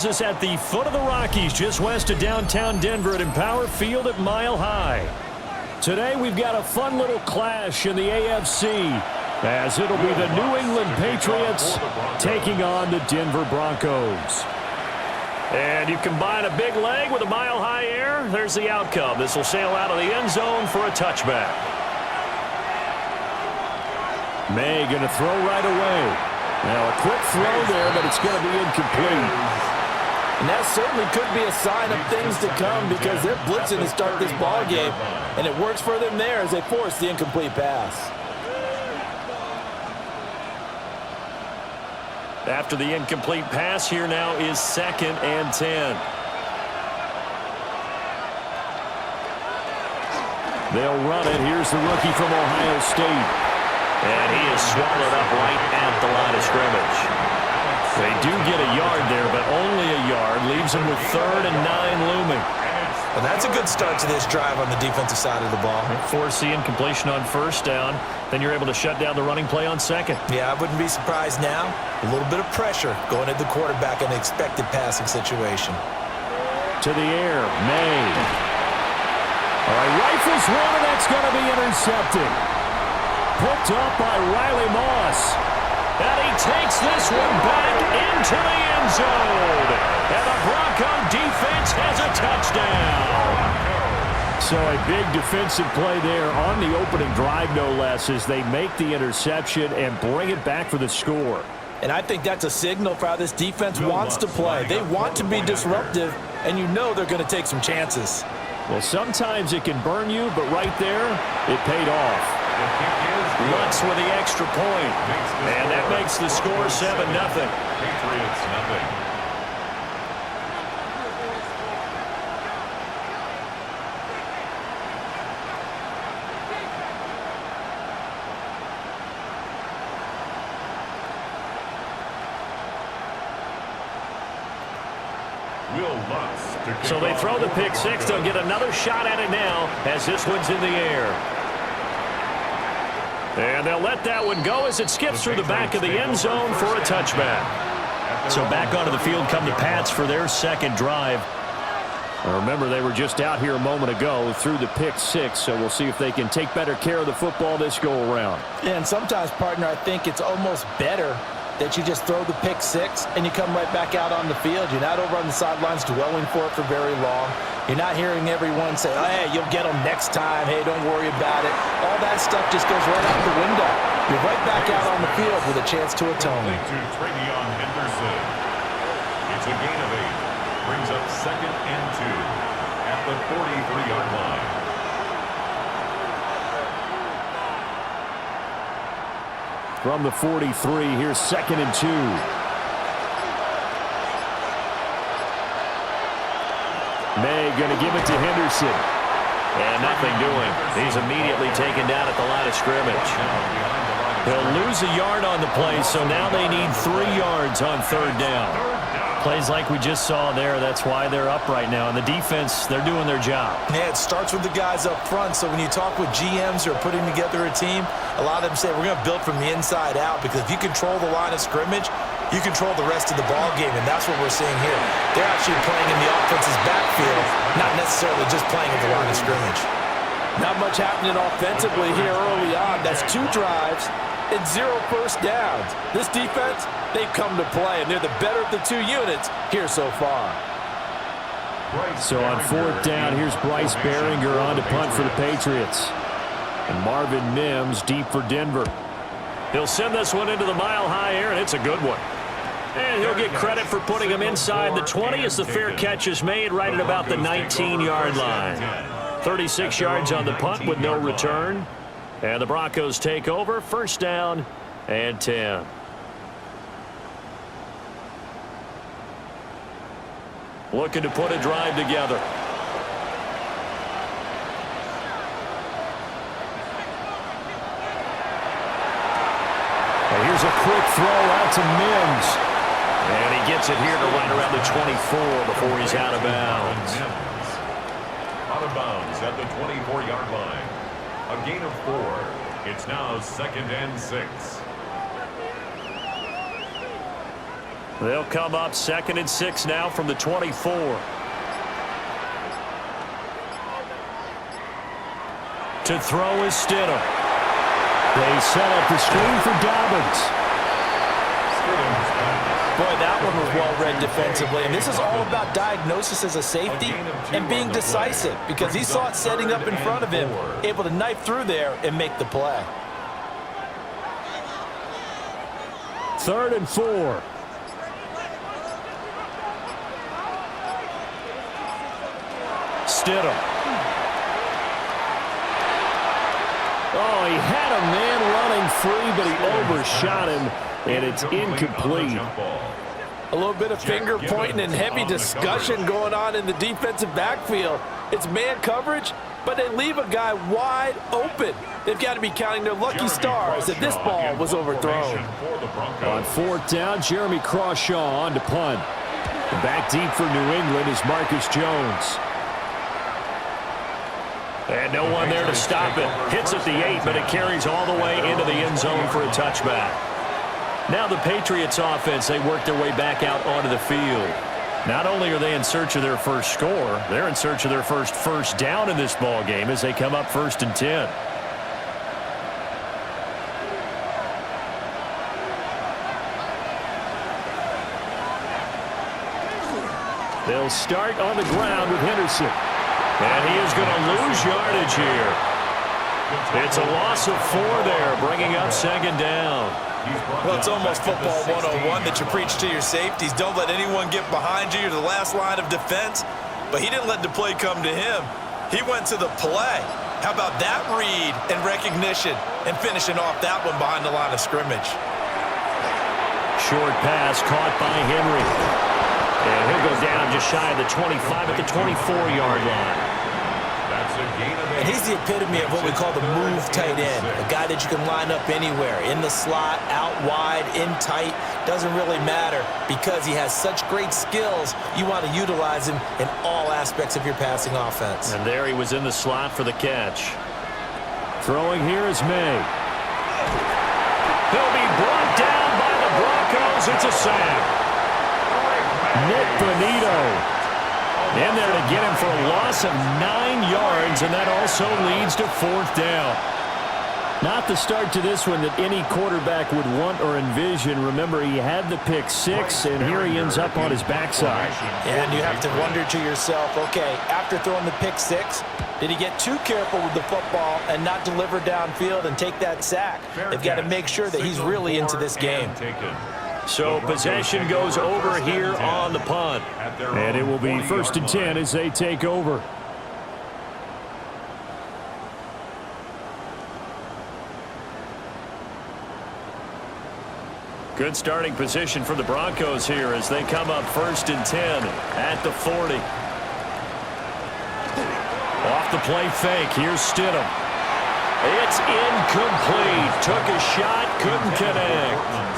This at the foot of the Rockies, just west of downtown Denver at Empower Field at Mile High. Today we've got a fun little clash in the AFC, as it'll be the New England Patriots taking on the Denver Broncos. And you combine a big leg with a mile-high air, there's the outcome. This will sail out of the end zone for a touchback. May going to throw right away. Now a quick throw there, but it's going to be incomplete. And that certainly could be a sign of things to come because they're blitzing to start this ball game, and it works for them there as they force the incomplete pass. After the incomplete pass, here now is 2nd and 10. They'll run it. Here's the rookie from Ohio State. And he is swallowed up right at the line of scrimmage. They do get a yard there, but only a yard. Leaves them with 3rd and 9 looming. Well, that's a good start to this drive on the defensive side of the ball. Force the incompletion on 1st down. Then you're able to shut down the running play on 2nd. Yeah, I wouldn't be surprised now. A little bit of pressure going at the quarterback in an expected passing situation. To the air, May. All right, rifles one, and that's going to be intercepted. Picked up by Riley Moss. And he takes this one back into the end zone. And the Bronco defense has a touchdown. So a big defensive play there on the opening drive, no less, as they make the interception and bring it back for the score. And I think that's a signal for how this defense wants to play. They want to be disruptive, and you know they're going to take some chances. Well, sometimes it can burn you, but right there, it paid off. Lutz with the extra point. And that makes the score 7-0. Patriots nothing. So they throw the pick six. They'll get another shot at it now as this one's in the air. And they'll let that one go as it skips through the back of the end zone for a touchback. So back onto the field come the Pats for their 2nd drive. Remember, they were just out here a moment ago through the pick six, so we'll see if they can take better care of the football this go-around. Yeah, and sometimes, partner, I think it's almost better that you just throw the pick six and you come right back out on the field. You're not over on the sidelines dwelling for it for very long. You're not hearing everyone say, oh, hey, you'll get them next time. Hey, don't worry about it. All that stuff just goes right out the window. You're right back out on the field with a chance to atone. It's a gain of 8. Brings up 2nd and 2 at the 43-yard line. From the 43, here's 2nd and 2. May going to give it to Henderson. And nothing doing. He's immediately taken down at the line of scrimmage. He'll lose a yard on the play, so now they need 3 yards on 3rd down. Plays like we just saw there, that's why they're up right now. And the defense, they're doing their job. Yeah, it starts with the guys up front. So when you talk with GMs who are putting together a team, a lot of them say we're going to build from the inside out, because if you control the line of scrimmage, you control the rest of the ball game, and that's what we're seeing here. They're actually playing in the offense's backfield, not necessarily just playing at the line of scrimmage. Not much happening offensively here early on. That's 2 drives and 0 1st downs. This defense, they've come to play, and they're the better of the 2 units here so far. So on 4th down, here's Bryce Behringer on to punt for the Patriots. And Marvin Mims deep for Denver. He'll send this one into the mile-high air, and it's a good one. And he'll get credit for putting him inside the 20 as the fair catch is made right at about the 19-yard line. 36 yards on the punt with no return. And the Broncos take over, 1st down and 10. Looking to put a drive together. And here's a quick throw out to Mims. And he gets it here to right around the 24 before he's out of bounds. Out of bounds at the 24-yard line. A gain of 4. It's now 2nd and 6. They'll come up 2nd and 6 now from the 24. To throw is Stidham. They set up the screen for Dobbins. Boy, that one was well-read defensively, and this is all about diagnosis as a safety and being decisive because he saw it setting up in front of him, able to knife through there and make the play. 3rd and 4. Stidham. Oh, he had a man running free, but he overshot him, and it's incomplete. A little bit of finger pointing and heavy discussion going on in the defensive backfield. It's man coverage, but they leave a guy wide open. They've got to be counting their lucky stars that this ball was overthrown. On 4th down, Jeremy Crawshaw on to punt. Back deep for New England is Marcus Jones. And no one there to stop it. Hits at the 8, but it carries all the way into the end zone for a touchback. Now the Patriots offense, they work their way back out onto the field. Not only are they in search of their first score, they're in search of their first down in this ball game as they come up 1st and 10. They'll start on the ground with Henderson. And he is going to lose yardage here. It's a loss of 4 there, bringing up 2nd down. Well, it's almost football 101 that you preach to your safeties. Don't let anyone get behind you. You're the last line of defense. But he didn't let the play come to him. He went to the play. How about that read and recognition and finishing off that one behind the line of scrimmage? Short pass caught by Henry. And he'll go down just shy of the 25 at the 24-yard line. And he's the epitome of what we call the move tight end, a guy that you can line up anywhere, in the slot, out wide, in tight, doesn't really matter because he has such great skills. You want to utilize him in all aspects of your passing offense. And there he was in the slot for the catch. Throwing here is May. He'll be brought down by the Broncos. It's a sack. Nick Bonito in there to get him for a loss of 9 yards, and that also leads to 4th down. Not the start to this one that any quarterback would want or envision. Remember, he had the pick 6, and here he ends up on his backside. And you have to wonder to yourself, okay, after throwing the pick 6, did he get too careful with the football and not deliver downfield and take that sack? They've got to make sure that he's really into this game. So possession goes over here on the punt. And it will be 1st and 10 as they take over. Good starting position for the Broncos here as they come up 1st and 10 at the 40. Off the play fake. Here's Stidham. It's incomplete. Took a shot, couldn't connect.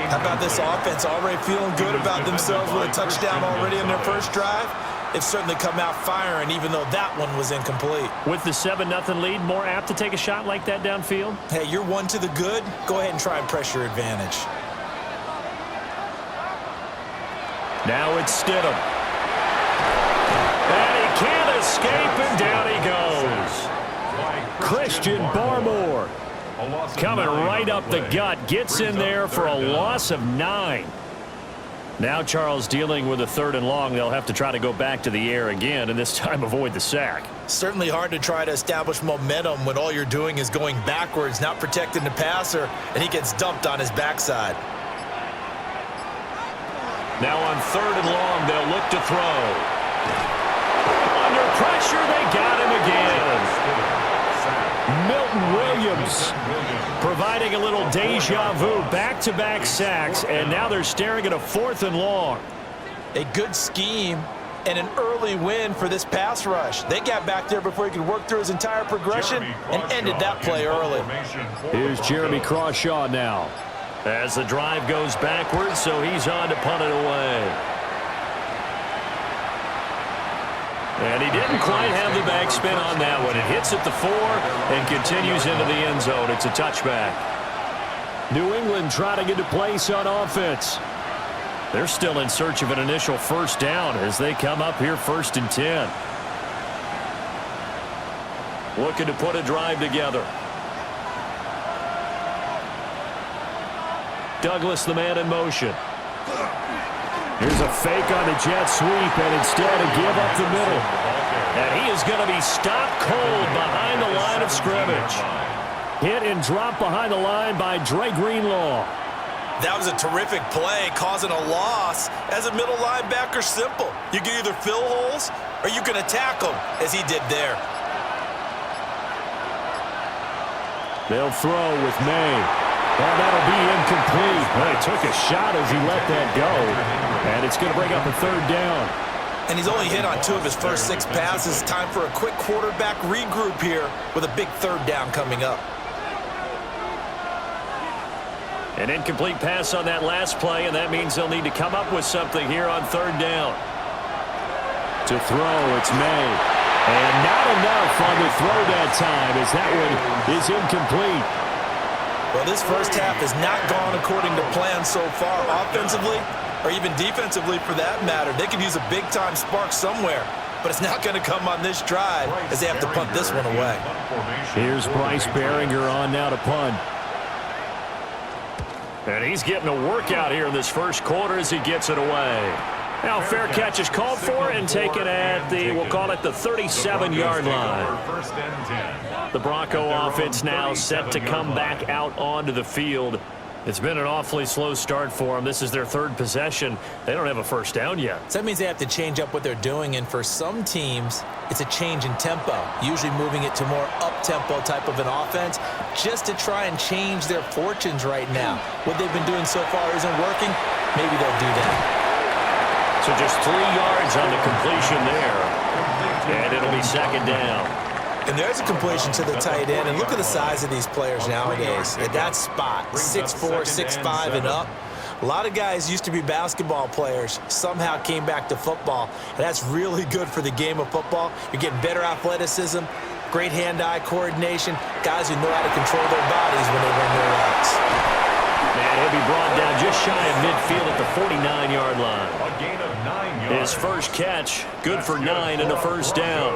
How about this offense already feeling good about themselves with a touchdown already in their first drive? They've certainly come out firing, even though that one was incomplete. With the 7-0 lead, more apt to take a shot like that downfield? Hey, you're one to the good. Go ahead and try and press your advantage. Now it's Stidham. And he can't escape, and down he goes. Christian Barmore coming right up the gut. Gets in there for a loss of 9. Now Charles dealing with a 3rd and long. They'll have to try to go back to the air again, and this time avoid the sack. Certainly hard to try to establish momentum when all you're doing is going backwards, not protecting the passer, and he gets dumped on his backside. Now on 3rd and long, they'll look to throw. Under pressure, they got him again. Milton Williams providing a little deja vu, back-to-back sacks, and now they're staring at a 4th and long. A good scheme and an early win for this pass rush. They got back there before he could work through his entire progression and ended that play early. Here's Jeremy Crawshaw now as the drive goes backwards, so he's on to punt it away. And he didn't quite have the backspin on that one. It hits at the 4 and continues into the end zone. It's a touchback. New England trying to get to place on offense. They're still in search of an initial first down as they come up here 1st and 10. Looking to put a drive together. Douglas, the man in motion. Here's a fake on the jet sweep, and instead a give up the middle. And he is going to be stopped cold behind the line of scrimmage. Hit and drop behind the line by Dre Greenlaw. That was a terrific play, causing a loss. As a middle linebacker, simple. You can either fill holes or you can attack them, as he did there. They'll throw with May. Well, that'll be incomplete. Well, he took a shot as he let that go. And it's going to bring up a 3rd down. And he's only hit on 2 of his first 6 passes. Time for a quick quarterback regroup here with a big 3rd down coming up. An incomplete pass on that last play, and that means they'll need to come up with something here on 3rd down. To throw, it's May. And not enough on the throw that time as that one is incomplete. Well, this first half has not gone according to plan so far offensively or even defensively for that matter. They could use a big-time spark somewhere, but it's not going to come on this drive as they have to punt this one away. Here's Bryce Baringer on now to punt. And he's getting a workout here in this first quarter as he gets it away. Now, fair catch is called for and taken at the, we'll call it the 37-yard line. The Bronco offense now set to come back out onto the field. It's been an awfully slow start for them. This is their 3rd possession. They don't have a first down yet. So that means they have to change up what they're doing, and for some teams, it's a change in tempo, usually moving it to more up-tempo type of an offense just to try and change their fortunes right now. What they've been doing so far isn't working. Maybe they'll do that. So just 3 yards on the completion there, and it'll be 2nd down. And there's a completion to the tight end. And look at the size of these players nowadays. At that spot, 6'4", 6'5", and up. A lot of guys used to be basketball players, somehow came back to football. And that's really good for the game of football. You're getting better athleticism, great hand-eye coordination, guys who know how to control their bodies when they run their routes. And he'll be brought down just shy of midfield at the 49-yard line. A gain of 9 yards. His first catch, good for 9 and a first down.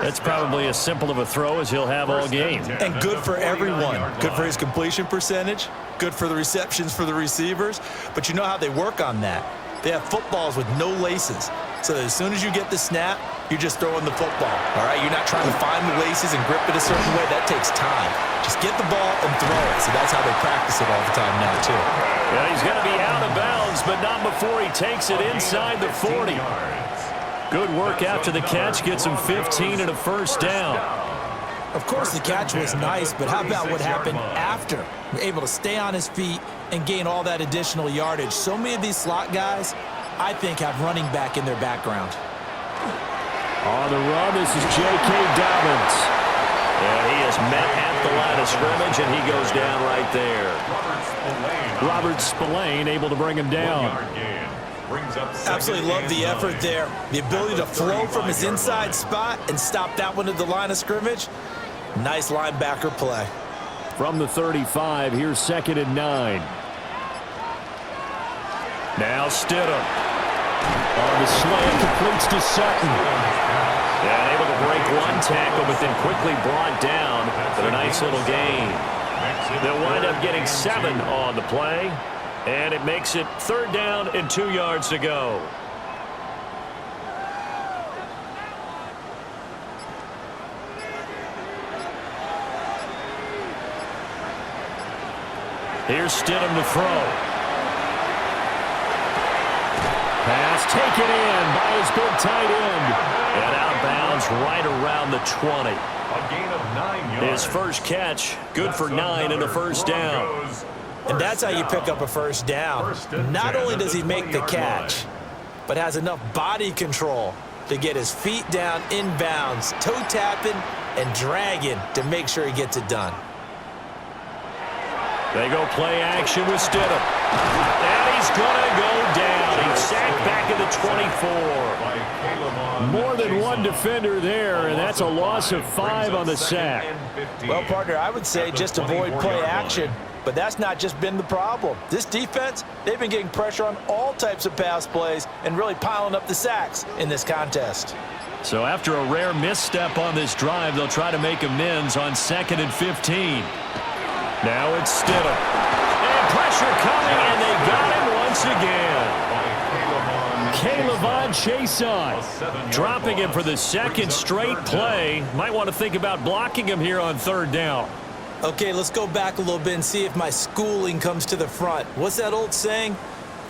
That's probably as simple of a throw as he'll have all game. And good for everyone. Good for his completion percentage. Good for the receptions for the receivers. But you know how they work on that. They have footballs with no laces. So that as soon as you get the snap, you're just throwing the football. All right? You're not trying to find the laces and grip it a certain way. That takes time. Just get the ball and throw it. So that's how they practice it all the time now, too. Yeah, he's going to be out of bounds, but not before he takes it inside the 40. Good work after the catch, gets him 15 and a first down. Of course, the catch was nice, but how about what happened after? Able to stay on his feet and gain all that additional yardage. So many of these slot guys, I think, have running back in their background. On the run, this is J.K. Dobbins. And he is met at the line of scrimmage, and he goes down right there. Robert Spillane able to bring him down. Absolutely love the effort there. The ability to flow from his inside spot and stop that one at the line of scrimmage. Nice linebacker play. From the 35, here's 2nd and 9. Now Stidham. On the slant, completes to Sutton. And able to break one tackle, but then quickly brought down for a nice little gain. They'll wind up getting 7 on the play. And it makes it 3rd down and 2 yards to go. Here's Stidham to throw. Pass taken in by his big tight end. And out of bounds right around the 20. A gain of 9 yards. His first catch, good for 9 and a first down. And that's how you pick up a first down. Not only does he make the catch, but has enough body control to get his feet down inbounds, toe tapping and dragging to make sure he gets it done. They go play action with Stidham. And he's going to go down. He's sacked back at the 24. More than one defender there, and that's a loss of 5 on the sack. Well, partner, I would say just avoid play action But that's not just been the problem. This defense, they've been getting pressure on all types of pass plays and really piling up the sacks in this contest. So after a rare misstep on this drive, they'll try to make amends on 2nd and 15. Now it's Stidham. And pressure coming, and they got him once again. Caleb Chason dropping him for the 2nd straight play. Might want to think about blocking him here on 3rd down. Okay, let's go back a little bit and see if my schooling comes to the front. What's that old saying?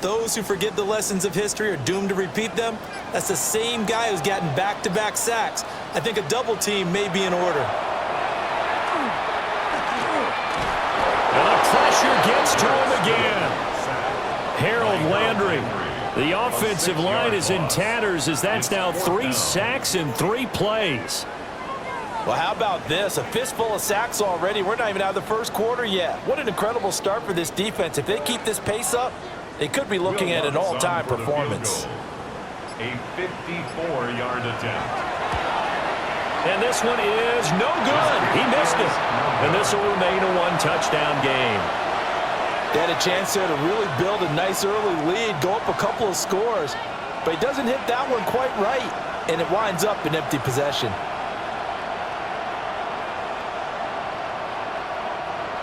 Those who forget the lessons of history are doomed to repeat them. That's the same guy who's gotten back-to-back sacks. I think a double team may be in order. And the pressure gets to him again. Harold Landry. The offensive line is in tatters as that's now 3 sacks in 3 plays. Well, how about this? A fistful of sacks already. We're not even out of the first quarter yet. What an incredible start for this defense. If they keep this pace up, they could be looking at an all-time performance. A 54-yard attempt. And this one is no good. He missed it. And this will remain a 1-touchdown game. They had a chance there to really build a nice early lead, go up a couple of scores. But he doesn't hit that one quite right, and it winds up an empty possession.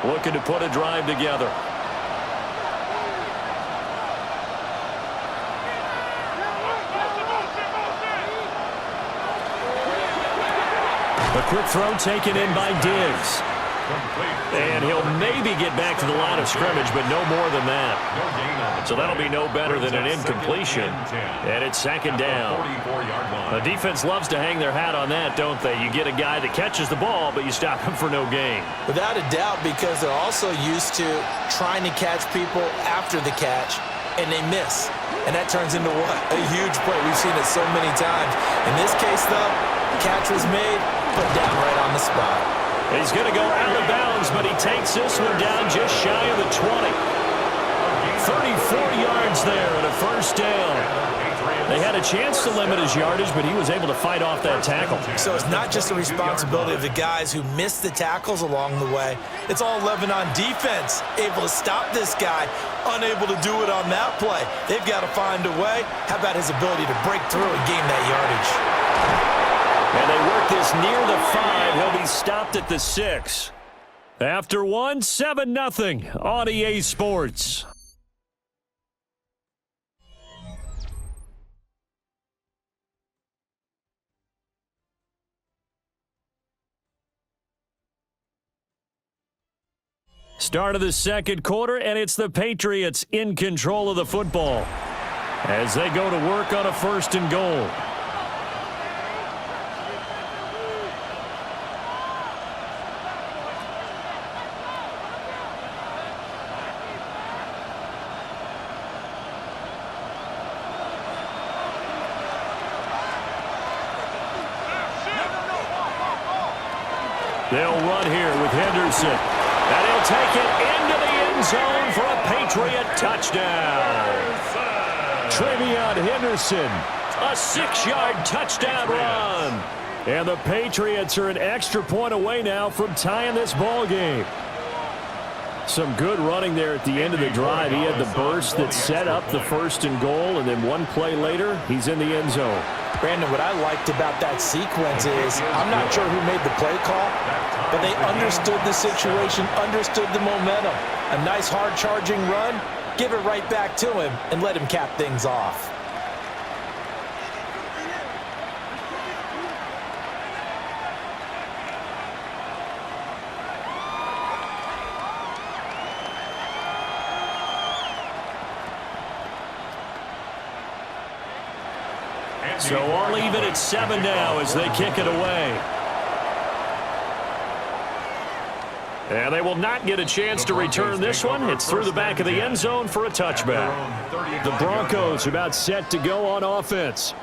Looking to put a drive together. A quick throw taken in by Diggs. And he'll maybe get back to the line of scrimmage, but no more than that. So that'll be no better than an incompletion. And it's 2nd down. The defense loves to hang their hat on that, don't they? You get a guy that catches the ball, but you stop him for no gain. Without a doubt, because they're also used to trying to catch people after the catch, and they miss. And that turns into what? A huge play. We've seen it so many times. In this case, though, catch was made, put down right on the spot. He's going to go out of bounds, but he takes this one down just shy of the 20. 34 yards there and a 1st down. They had a chance to limit his yardage, but he was able to fight off that tackle. So it's not just the responsibility of the guys who missed the tackles along the way. It's all 11 on defense, able to stop this guy, unable to do it on that play. They've got to find a way. How about his ability to break through and gain that yardage? And they work this near the 5. He'll be stopped at the 6. After 1, 7-0 on EA Sports. Start of the 2nd quarter, and it's the Patriots in control of the football as they go to work on a 1st and goal. They'll run here with Henderson. And he'll take it into the end zone for a Patriot touchdown. Trevion Henderson, a 6-yard touchdown run. And the Patriots are an extra point away now from tying this ball game. Some good running there at the end of the drive. He had the burst that set up the 1st and goal, and then one play later, he's in the end zone. Brandon, what I liked about that sequence is I'm not sure who made the play call, but they understood the situation, understood the momentum. A nice hard charging run, give it right back to him and let him cap things off. So I'll leave it at 7 now as they kick it away. And they will not get a chance to return this one. It's through the back of the end zone for a touchback. The Broncos about set to go on offense.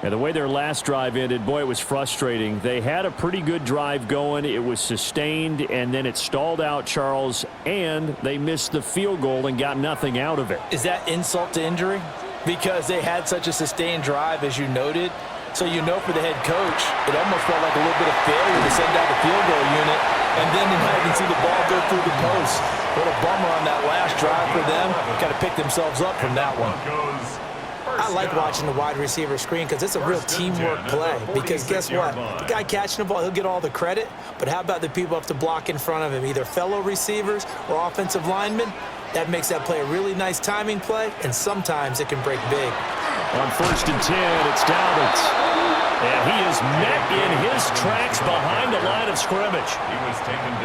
And the way their last drive ended, boy, it was frustrating. They had a pretty good drive going. It was sustained, and then it stalled out, Charles, and they missed the field goal and got nothing out of it. Is that insult to injury? Because they had such a sustained drive, as you noted. So you know for the head coach, it almost felt like a little bit of failure to send out the field goal unit, and then to not even see the ball go through the post. What a bummer on that last drive for them. Got to pick themselves up from that one. I like watching the wide receiver screen because it's a real teamwork play. Because guess what? The guy catching the ball, he'll get all the credit. But how about the people have to block in front of him, either fellow receivers or offensive linemen? That makes that play a really nice timing play, and sometimes it can break big. On 1st and 10, it's Dobbins. And he is met in his tracks behind the line of scrimmage.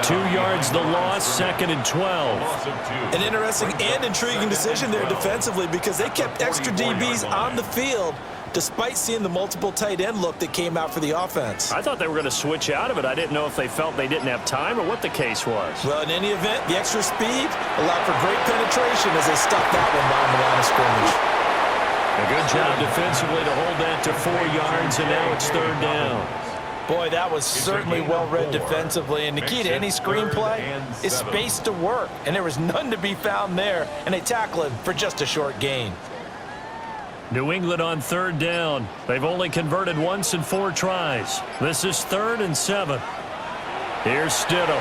2 yards the loss, 2nd and 12. An interesting and intriguing decision there defensively because they kept extra DBs on the field despite seeing the multiple tight end look that came out for the offense. I thought they were going to switch out of it. I didn't know if they felt they didn't have time or what the case was. Well, in any event, the extra speed allowed for great penetration as they stuck that one down the line of scrimmage. A good job defensively to hold that to 4 yards, and now it's 3rd down. Boy, that was certainly well-read defensively, and the key to any screenplay is space to work, and there was none to be found there, and they tackle him for just a short gain. New England on 3rd down. They've only converted once in 4 tries. This is 3rd and 7. Here's Stidham.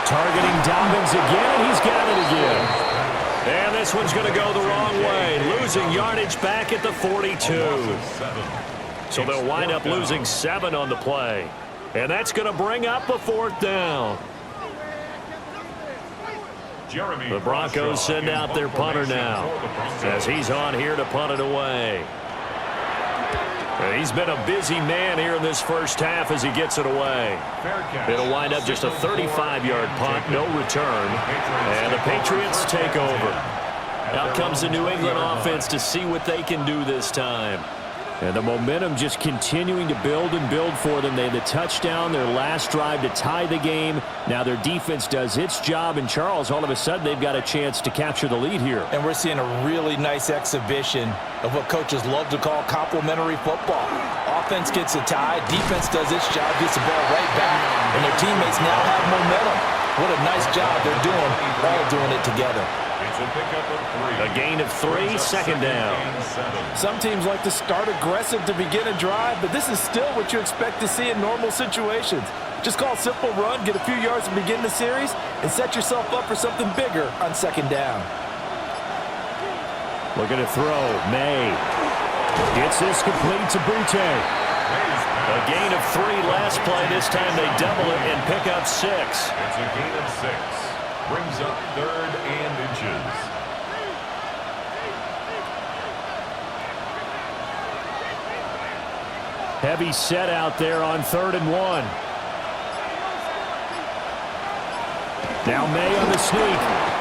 Targeting Dobbins again, and he's got it again. And this one's going to go the wrong way, losing yardage back at the 42. So they'll wind up losing 7 on the play. And that's going to bring up a 4th down. The Broncos send out their punter now as he's on here to punt it away. He's been a busy man here in this first half as he gets it away. It'll wind up just a 35-yard punt, no return, and the Patriots take over. Out comes the New England offense to see what they can do this time. And the momentum just continuing to build and build for them. They had the touchdown, their last drive to tie the game. Now their defense does its job, and Charles, all of a sudden, they've got a chance to capture the lead here. And we're seeing a really nice exhibition of what coaches love to call complementary football. Offense gets a tie, defense does its job, gets the ball right back, and their teammates now have momentum. What a nice job they're doing, all doing it together. A gain of 3, 2nd down. Some teams like to start aggressive to begin a drive, but this is still what you expect to see in normal situations. Just call a simple run, get a few yards to begin the series, and set yourself up for something bigger on 2nd down. Looking to throw. May gets this complete to Butte. A gain of 3 last play. This time they double it and pick up 6. It's a gain of 6. Brings up 3rd and inches. Heavy set out there on 3rd and 1. Now May on the sneak.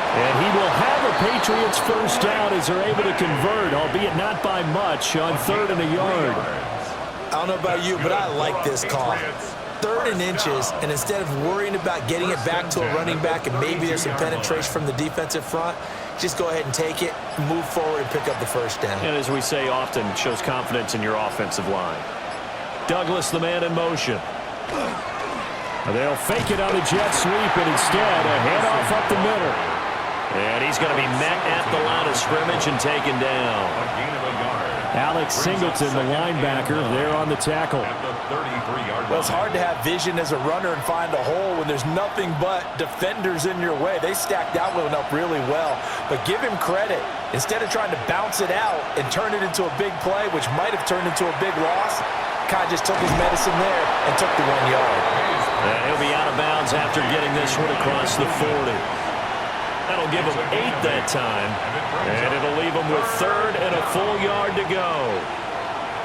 And he will have a Patriots first down as they're able to convert, albeit not by much, on 3rd and a yard. I don't know about you, but I like this call. 3rd and inches, and instead of worrying about getting it back to a running back and maybe there's some penetration from the defensive front, just go ahead and take it, move forward, and pick up the first down. And as we say often, it shows confidence in your offensive line. Douglas, the man in motion. They'll fake it on a jet sweep, and instead a handoff up the middle. And he's going to be met at the line of scrimmage and taken down. A gain of a yard. Alex Singleton, the linebacker, there on the tackle. At the 33-yard line. Well, it's hard to have vision as a runner and find a hole when there's nothing but defenders in your way. They stacked that one up really well. But give him credit. Instead of trying to bounce it out and turn it into a big play, which might have turned into a big loss, Kai just took his medicine there and took the 1 yard. And he'll be out of bounds after getting this one across the 40. That'll give him 8 that time, and it'll leave him with 3rd and a full yard to go.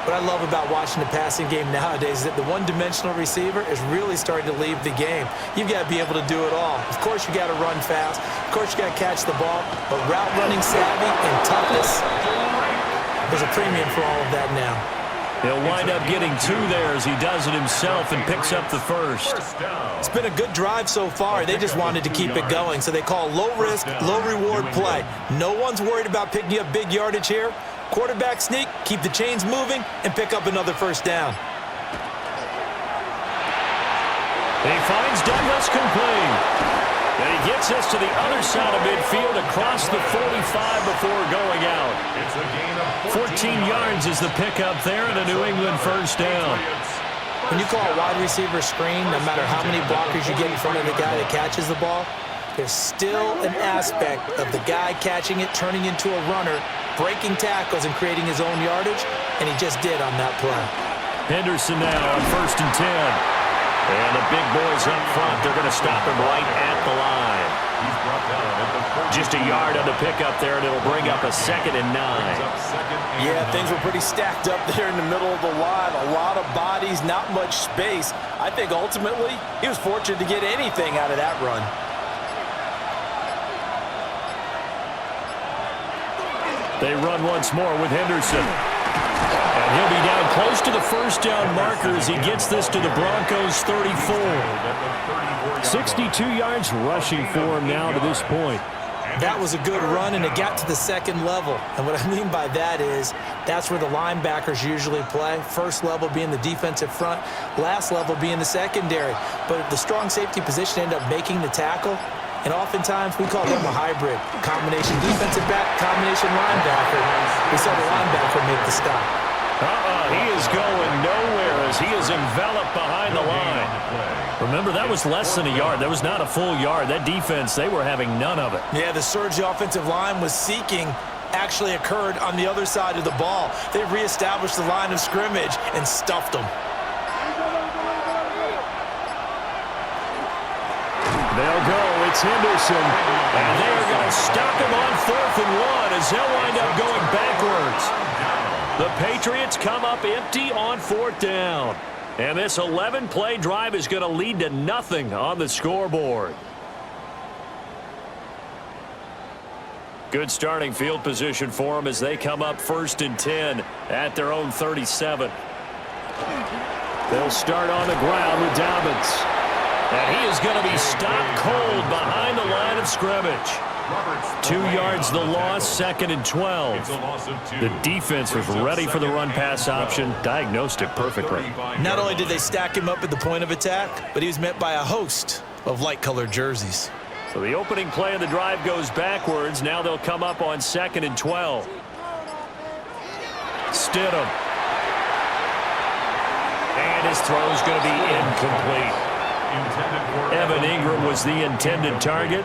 What I love about watching the passing game nowadays is that the one-dimensional receiver is really starting to leave the game. You've got to be able to do it all. Of course, you got to run fast. Of course, you got to catch the ball. But route running savvy and toughness, there's a premium for all of that now. He'll wind up getting 2 there as he does it himself and picks up the first. It's been a good drive so far. They just wanted to keep it going, so they call low-risk, low-reward play. No one's worried about picking up big yardage here. Quarterback sneak, keep the chains moving, and pick up another first down. He finds Douglas complete. And he gets us to the other side of midfield across the 45 before going out. 14 yards is the pickup there and a New England first down. When you call a wide receiver screen, no matter how many blockers you get in front of the guy that catches the ball, there's still an aspect of the guy catching it, turning into a runner, breaking tackles and creating his own yardage, and he just did on that play. Henderson now on 1st and 10. And the big boys up front, they're going to stop him right at the line. He's brought down at the 40. Just a yard on the pickup there, and it'll bring up a 2nd and 9. Yeah, things were pretty stacked up there in the middle of the line. A lot of bodies, not much space. I think ultimately he was fortunate to get anything out of that run. They run once more with Henderson. And he'll be down close to the first down marker as he gets this to the Broncos 34. 62 yards rushing for him now to this point. That was a good run, and it got to the second level. And what I mean by that is that's where the linebackers usually play. First level being the defensive front, last level being the secondary. But the strong safety position ended up making the tackle. And oftentimes we call them a hybrid. Combination defensive back, combination linebacker. We saw the linebacker make the stop. He is going nowhere as he is enveloped behind the line. Remember, that was less than a yard. That was not a full yard. That defense, they were having none of it. Yeah, the surge the offensive line was seeking actually occurred on the other side of the ball. They reestablished the line of scrimmage and stuffed them. They'll go. It's Henderson. And they are going to stop him on 4th and 1 as they'll wind up going backwards. The Patriots come up empty on 4th down. And this 11-play drive is going to lead to nothing on the scoreboard. Good starting field position for them as they come up 1st and 10 at their own 37. They'll start on the ground with Dobbins. And he is going to be stopped cold behind the line of scrimmage. 2 yards the loss, 2nd and 12. The defense was ready for the run-pass option, diagnosed it perfectly. Not only did they stack him up at the point of attack, but he was met by a host of light-colored jerseys. So the opening play of the drive goes backwards. Now they'll come up on 2nd and 12. Stidham. And his throw is going to be incomplete. Evan Ingram was the intended target,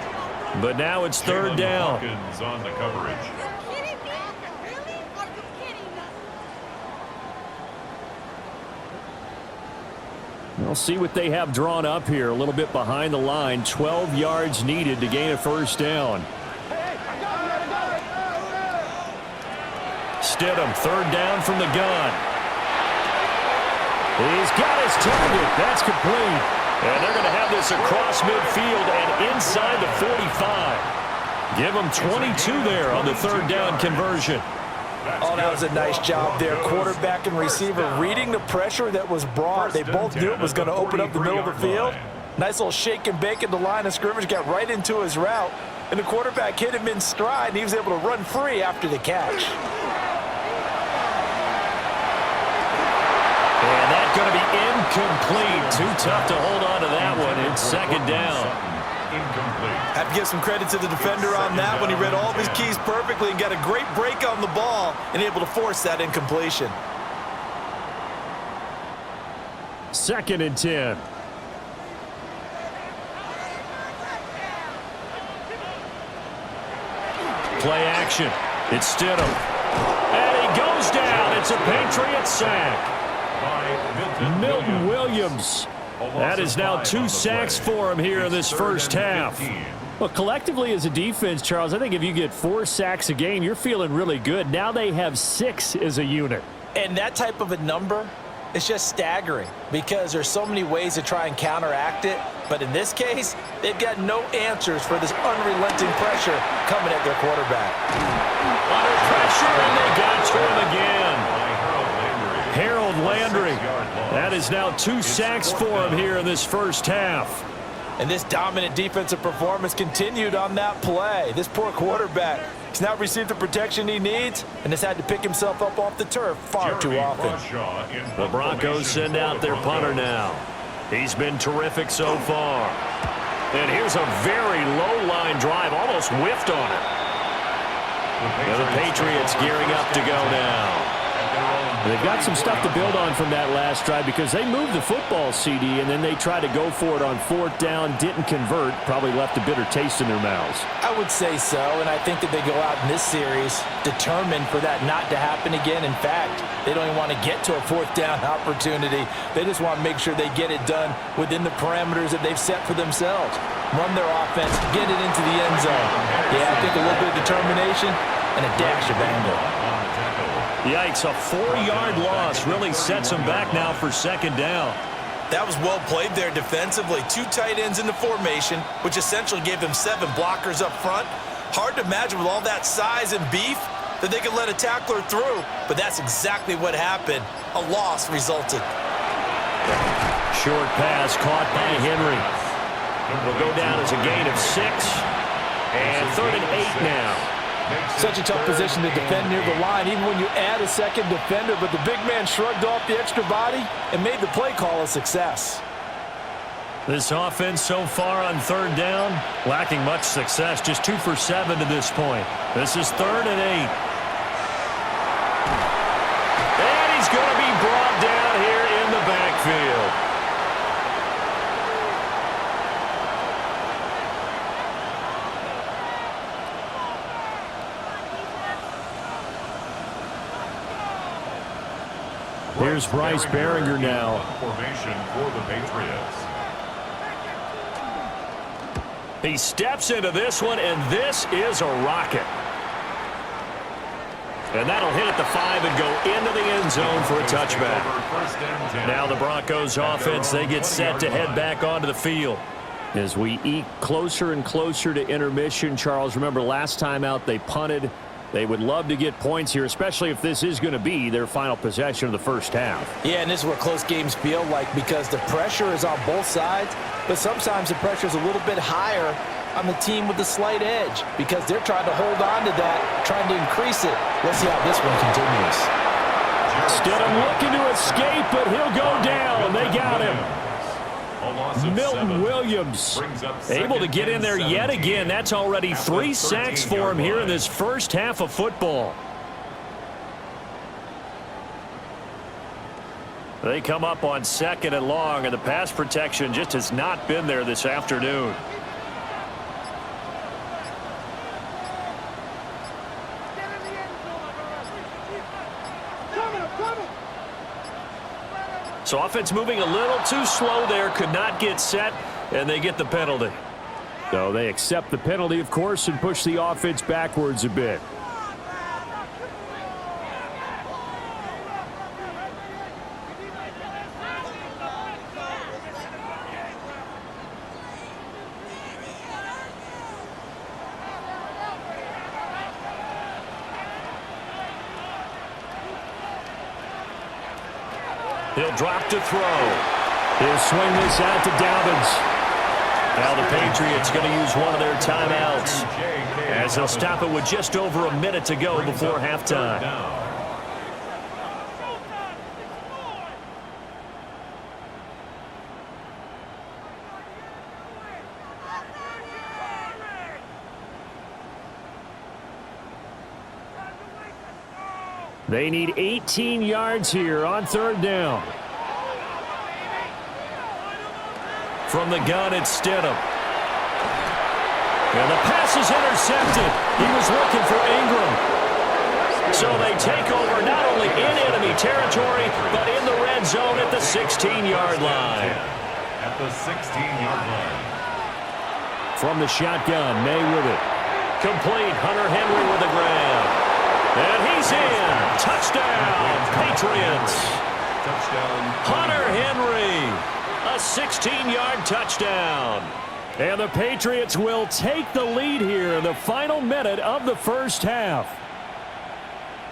but now it's 3rd down. On the coverage. We'll see what they have drawn up here. A little bit behind the line. 12 yards needed to gain a 1st down. Stidham, 3rd down from the gun. He's got his target. That's complete. And they're going to have this across midfield and inside the 45. Give them 22 there on the 3rd down conversion. Oh, that was a nice job there. Quarterback and receiver reading the pressure that was brought. They both knew it was going to open up the middle of the field. Nice little shake and bake at the line of scrimmage, got right into his route. And the quarterback hit him in stride, and he was able to run free after the catch. And that's going to be incomplete. Too tough to hold on to that one. It's 2nd down. Incomplete. Have to give some credit to the defender on that one. He read all of his keys perfectly and got a great break on the ball and able to force that incompletion. 2nd and 10. Play action. It's Stidham. And he goes down. It's a Patriots sack. Milton Williams. That is now 2 sacks for him here in this first half. Well, collectively as a defense, Charles, I think if you get 4 sacks a game, you're feeling really good. Now they have 6 as a unit. And that type of a number is just staggering because there's so many ways to try and counteract it. But in this case, they've got no answers for this unrelenting pressure coming at their quarterback. Under pressure, and they got to him again. Harold Landry. That is now 2 sacks for him here in this first half. And this dominant defensive performance continued on that play. This poor quarterback has not received the protection he needs and has had to pick himself up off the turf far too often. The Broncos send out their punter now. He's been terrific so far. And here's a very low-line drive, almost whiffed on it. And the Patriots gearing up to go now. They've got some stuff to build on from that last drive because they moved the football, CD, and then they tried to go for it on 4th down, didn't convert, probably left a bitter taste in their mouths. I would say so, and I think that they go out in this series determined for that not to happen again. In fact, they don't even want to get to a 4th down opportunity. They just want to make sure they get it done within the parameters that they've set for themselves. Run their offense, get it into the end zone. Yeah, I think a little bit of determination and a dash of anger. Yikes, a 4-yard loss really sets them back now for 2nd down. That was well played there defensively. 2 tight ends in the formation, which essentially gave them 7 blockers up front. Hard to imagine with all that size and beef that they could let a tackler through, but that's exactly what happened. A loss resulted. Short pass caught by Henry. Will go down as a gain of 6. And 3rd and 8 now. Such a tough position to defend near the line, even when you add a second defender, but the big man shrugged off the extra body and made the play call a success. This offense so far on 3rd down, lacking much success, just 2 for 7 to this point. This is 3rd and 8. And he's going to be brought down here in the backfield. Here's Bryce Baringer now. Formation for the Patriots. He steps into this one, and this is a rocket. And that'll hit at the 5 and go into the end zone for a touchback. Now the Broncos offense, they get set to head back onto the field. As we eke closer and closer to intermission, Charles, remember last time out they punted. They would love to get points here, especially if this is going to be their final possession of the first half. Yeah, and this is what close games feel like because the pressure is on both sides, but sometimes the pressure is a little bit higher on the team with the slight edge because they're trying to hold on to that, trying to increase it. Let's see how this one continues. Stidham looking to escape, but he'll go down. They got him. Milton Williams able to get in there yet again. That's already 3 sacks for him here in this first half of football. They come up on 2nd and long, and the pass protection just has not been there this afternoon. So offense moving a little too slow there, could not get set, and they get the penalty. So they accept the penalty, of course, and push the offense backwards a bit. He'll drop to throw. He'll swing this out to Dobbins. Now the Patriots going to use one of their timeouts as they'll stop it with just over a minute to go before halftime. They need 18 yards here on 3rd down. From the gun, it's Stidham. And the pass is intercepted. He was looking for Ingram. So they take over not only in enemy territory, but in the red zone at the 16-yard line. At the 16-yard line. From the shotgun, May with it. Complete, Hunter Henry with the grab. And he's in. Touchdown, Patriots. Touchdown. Hunter Henry. A 16-yard touchdown. And the Patriots will take the lead here in the final minute of the first half.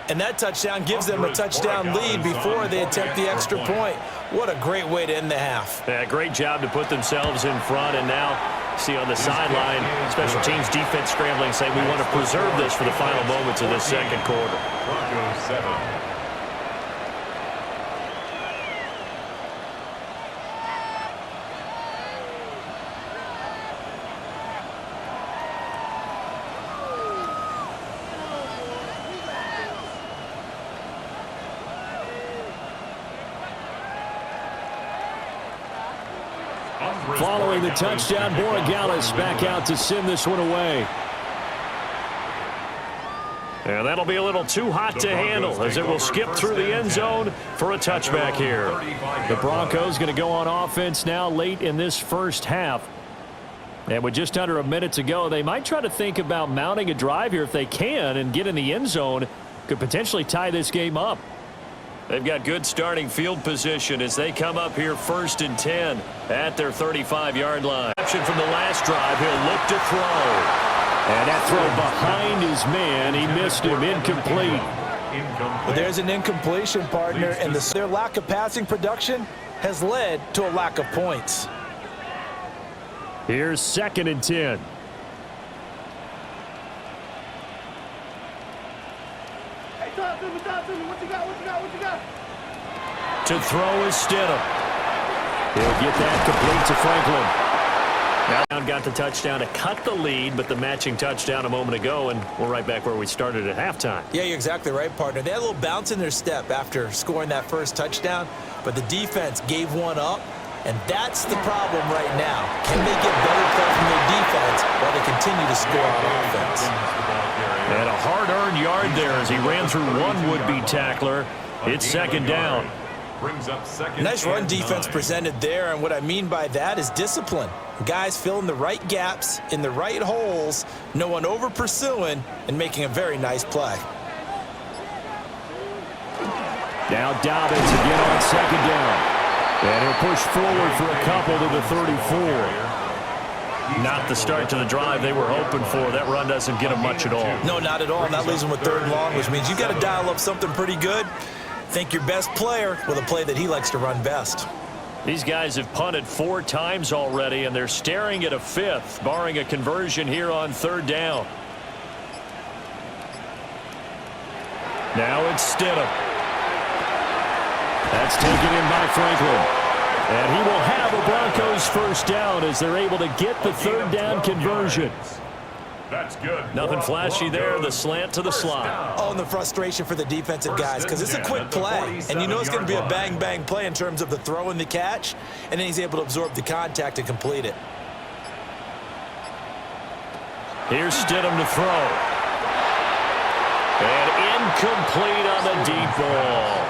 And that touchdown gives them a touchdown lead before they attempt the extra point. What a great way to end the half. Yeah, great job to put themselves in front, and now see on the sideline, special teams defense scrambling, saying we want to preserve this for the final moments of this second quarter. Broncos 7. Following the touchdown, Borregales back out to send this one away. And that'll be a little too hot to handle as it will skip through the end zone for a touchback here. The Broncos going to go on offense now late in this first half. And with just under a minute to go, they might try to think about mounting a drive here if they can and get in the end zone. Could potentially tie this game up. They've got good starting field position as they come up here 1st and 10 at their 35-yard line. From the last drive, he'll look to throw. And that throw behind his man, he missed him, incomplete. Well, there's an incompletion, partner, and their lack of passing production has led to a lack of points. Here's 2nd and 10. Hey, talk to me, what you got? To throw is Stidham. He'll get that complete to Franklin. Now got the touchdown to cut the lead, but the matching touchdown a moment ago, and we're right back where we started at halftime. Yeah, you're exactly right, partner. They had a little bounce in their step after scoring that first touchdown, but the defense gave one up, and that's the problem right now. Can they get better play from their defense while they continue to score on offense? And a hard-earned yard there as he ran through one would-be tackler. It's 2nd down. Brings up 2nd. Nice run defense 9. presented there, and what I mean by that is discipline. Guys filling the right gaps in the right holes, no one over pursuing, and making a very nice play. Now Dobbins again on 2nd down. And he'll push forward for a couple to the 34. Not the start to the drive they were hoping for. That run doesn't get them much at all. No, not at all. And that leaves them with 3rd and long, which means you've got to dial up something pretty good. Think your best player with a play that he likes to run best. These guys have punted 4 times already, and they're staring at a 5th, barring a conversion here on 3rd down. Now it's Stidham. That's taken in by Franklin. And he will have a Broncos 1st down as they're able to get the 3rd down conversion. That's good. Nothing flashy there. The slant to the slot. Oh, and the frustration for the defensive guys, because it's a quick play. And you know it's going to be a bang-bang play in terms of the throw and the catch. And then he's able to absorb the contact and complete it. Here's Stidham to throw. And incomplete on the deep ball.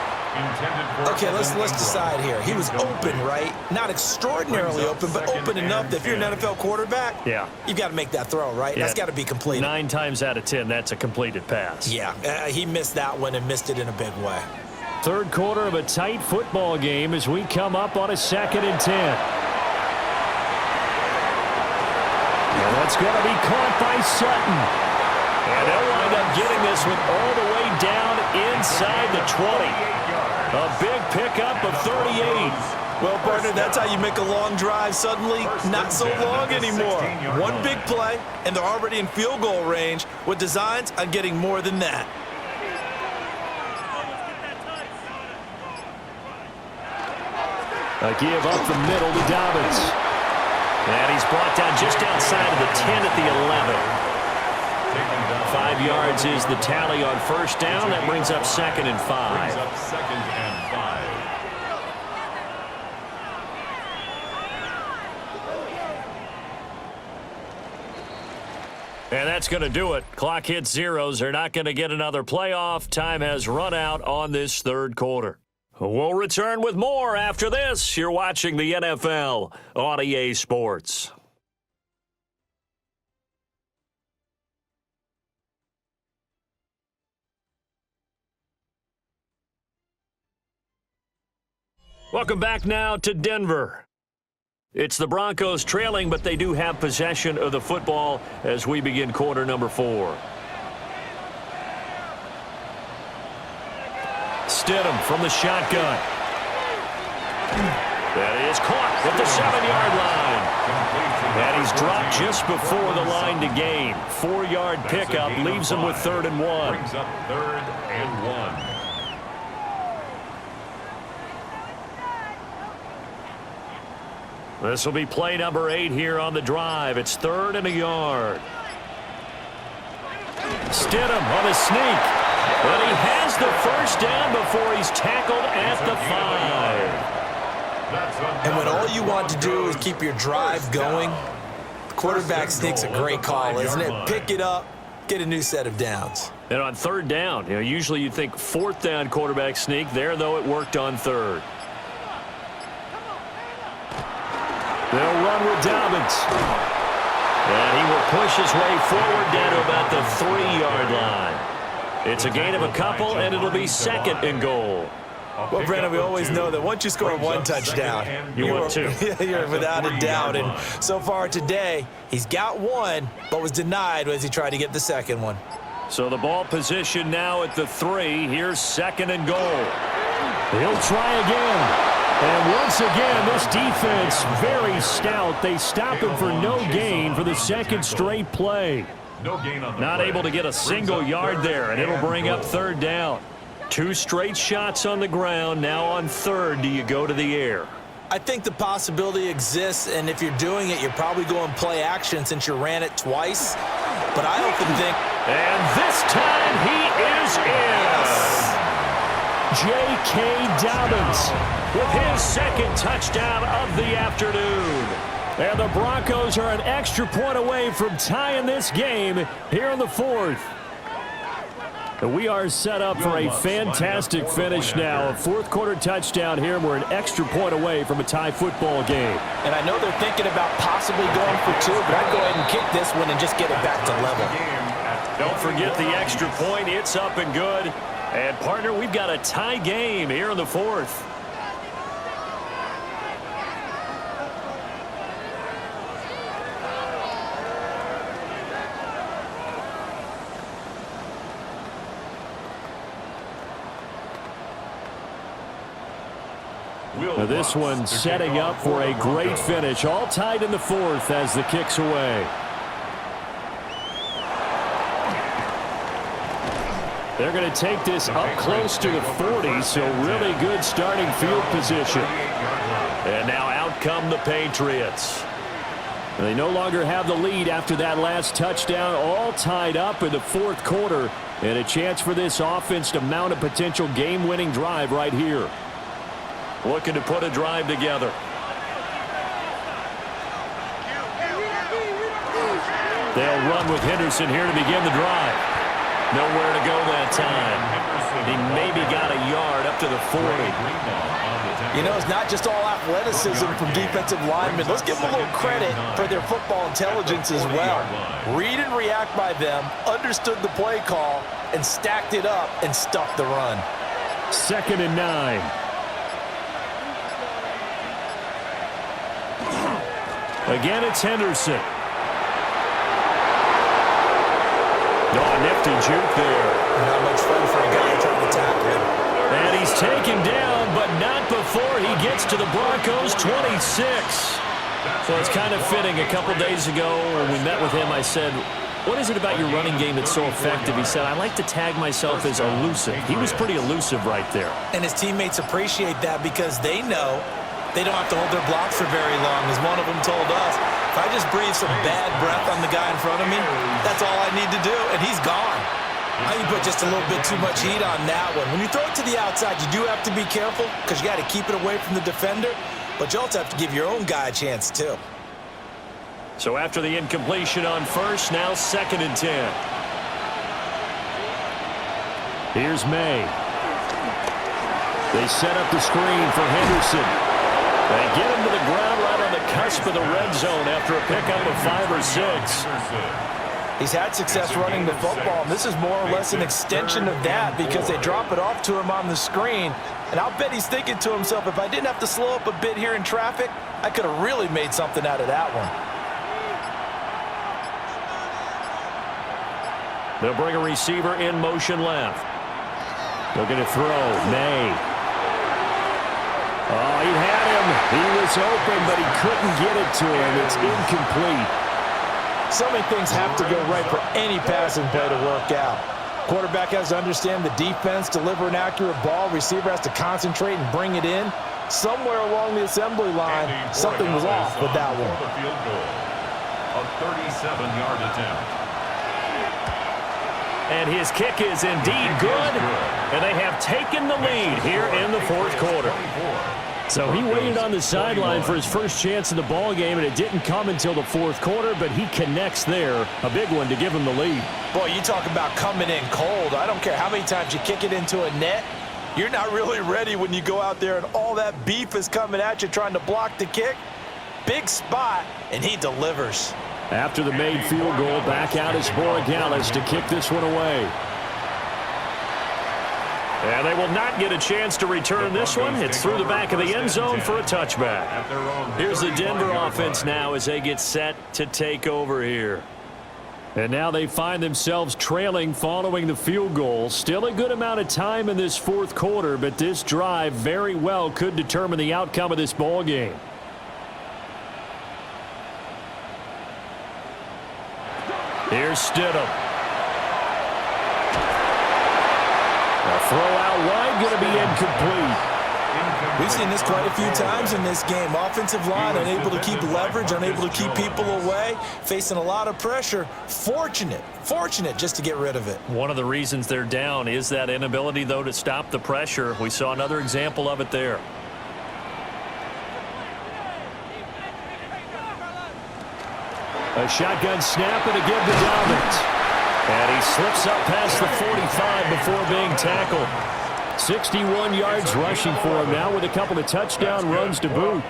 Okay, let's decide here. He was open, right? Not extraordinarily open, but open enough that if you're an NFL quarterback, you've got to make that throw, right? Yeah. That's got to be completed. 9 times out of 10, that's a completed pass. Yeah, he missed that one and missed it in a big way. 3rd quarter of a tight football game as we come up on a 2nd and 10. And that's going to be caught by Sutton. And they'll wind up getting this one all the way down inside the 20. A big pickup of 38. Well, partner, that's how you make a long drive suddenly not so long anymore. One big play, and they're already in field goal range with designs on getting more than that. A give up the middle to Dobbins. And he's brought down just outside of the 10 at the 11. 5 yards is the tally on 1st down. That brings up 2nd and 5. And that's going to do it. Clock hits zeros. They're not going to get another playoff. Time has run out on this 3rd quarter. We'll return with more after this. You're watching the NFL on EA Sports. Welcome back now to Denver. It's the Broncos trailing, but they do have possession of the football as we begin quarter number 4. Stidham from the shotgun. That is caught at the 7-yard line. And he's dropped just before the line to gain. 4-yard pickup leaves him with 3rd and 1. Brings up 3rd and 1. This will be play number 8 here on the drive. It's 3rd and a yard. Stidham on a sneak. But he has the 1st down before he's tackled at the 5. And when all you want to do is keep your drive going, quarterback sneak's a great call, isn't it? Pick it up, get a new set of downs. And on third down, usually you think fourth down quarterback sneak. There, though, it worked on third. They'll run with Dobbins. And he will push his way forward down to about the 3-yard line. It's a gain of a couple, and it'll be second and goal. Well, Brandon, we always know that once you score one touchdown, you're without a doubt. And so far today, he's got one, but was denied as he tried to get the second one. So the ball position now at the 3. Here's second and goal. He'll try again. And once again, this defense very stout. They stop him for no gain for the second straight play. Not able to get a single yard there, and it'll bring up third down. 2 straight shots on the ground. Now on third, do you go to the air? I think the possibility exists, and if you're doing it, you're probably going play action since you ran it twice. But I often think... And this time he is in. J.K. Dobbins with his second touchdown of the afternoon. And the Broncos are an extra point away from tying this game here in the 4th. We are set up for a fantastic finish now. A fourth-quarter touchdown here, and we're an extra point away from a tie football game. And I know they're thinking about possibly going for 2, but I'd go ahead and kick this one and just get it back to level. Don't forget the extra point. It's up and good. And, partner, we've got a tie game here in the 4th. Now this one setting up for a great finish. All tied in the 4th as the kick's away. They're going to take this up close to the 40, so really good starting field position. And now out come the Patriots. They no longer have the lead after that last touchdown. All tied up in the 4th quarter, and a chance for this offense to mount a potential game-winning drive right here. Looking to put a drive together. They'll run with Henderson here to begin the drive. Nowhere to go that time. He maybe got a yard up to the 40. You know, it's not just all athleticism from defensive linemen. Let's give them a little credit for their football intelligence as well. Read and react by them, understood the play call, and stacked it up and stuffed the run. 2nd and 9. Again, it's Henderson. Oh, nifty juke there. Not much fun for a guy trying to tackle him. And he's taken down, but not before he gets to the Broncos' 26. So it's kind of fitting. A couple days ago when we met with him, I said, what is it about your running game that's so effective? He said, I like to tag myself as elusive. He was pretty elusive right there. And his teammates appreciate that because they know they don't have to hold their blocks for very long. As one of them told us, if I just breathe some bad breath on the guy in front of me, that's all I need to do, and he's gone. I think you put just a little bit too much heat on that one. When you throw it to the outside, you do have to be careful because you got to keep it away from the defender, but you also have to give your own guy a chance too. So after the incompletion on first, now 2nd and 10. Here's May. They set up the screen for Henderson. They get him to the ground right on the cusp of the red zone after a pickup of 5 or 6. He's had success running the football, and this is more or less an extension of that because they drop it off to him on the screen. And I'll bet he's thinking to himself, if I didn't have to slow up a bit here in traffic, I could have really made something out of that one. They'll bring a receiver in motion left. Looking to throw. May. Oh, he had him. He was open, but he couldn't get it to him. It's incomplete. So many things have to go right for any passing play to work out. Quarterback has to understand the defense, deliver an accurate ball. Receiver has to concentrate and bring it in. Somewhere along the assembly line, something was off with that one. A 37-yard attempt. And his kick is indeed good. And they have taken the lead here in the 4th quarter. So he waited on the sideline for his first chance in the ball game, and it didn't come until the fourth quarter, but he connects there. A big one to give him the lead. Boy, you talk about coming in cold. I don't care how many times you kick it into a net. You're not really ready when you go out there and all that beef is coming at you trying to block the kick. Big spot, and he delivers. After the made field goal, back out is Borregales to kick this one away. And they will not get a chance to return this one. It's through the back of the end zone for a touchback. Here's the Denver offense now as they get set to take over here. And now they find themselves trailing following the field goal. Still a good amount of time in this fourth quarter, but this drive very well could determine the outcome of this ball game. Here's Stidham. A throw out wide, going to be incomplete. We've seen this quite a few times in this game. Offensive line unable to keep leverage, unable to keep people away, facing a lot of pressure. Fortunate just to get rid of it. One of the reasons they're down is that inability, though, to stop the pressure. We saw another example of it there. A shotgun snap and a give to Dobbins. And he slips up past the 45 before being tackled. 61 yards rushing for him now with a couple of touchdown runs to boot.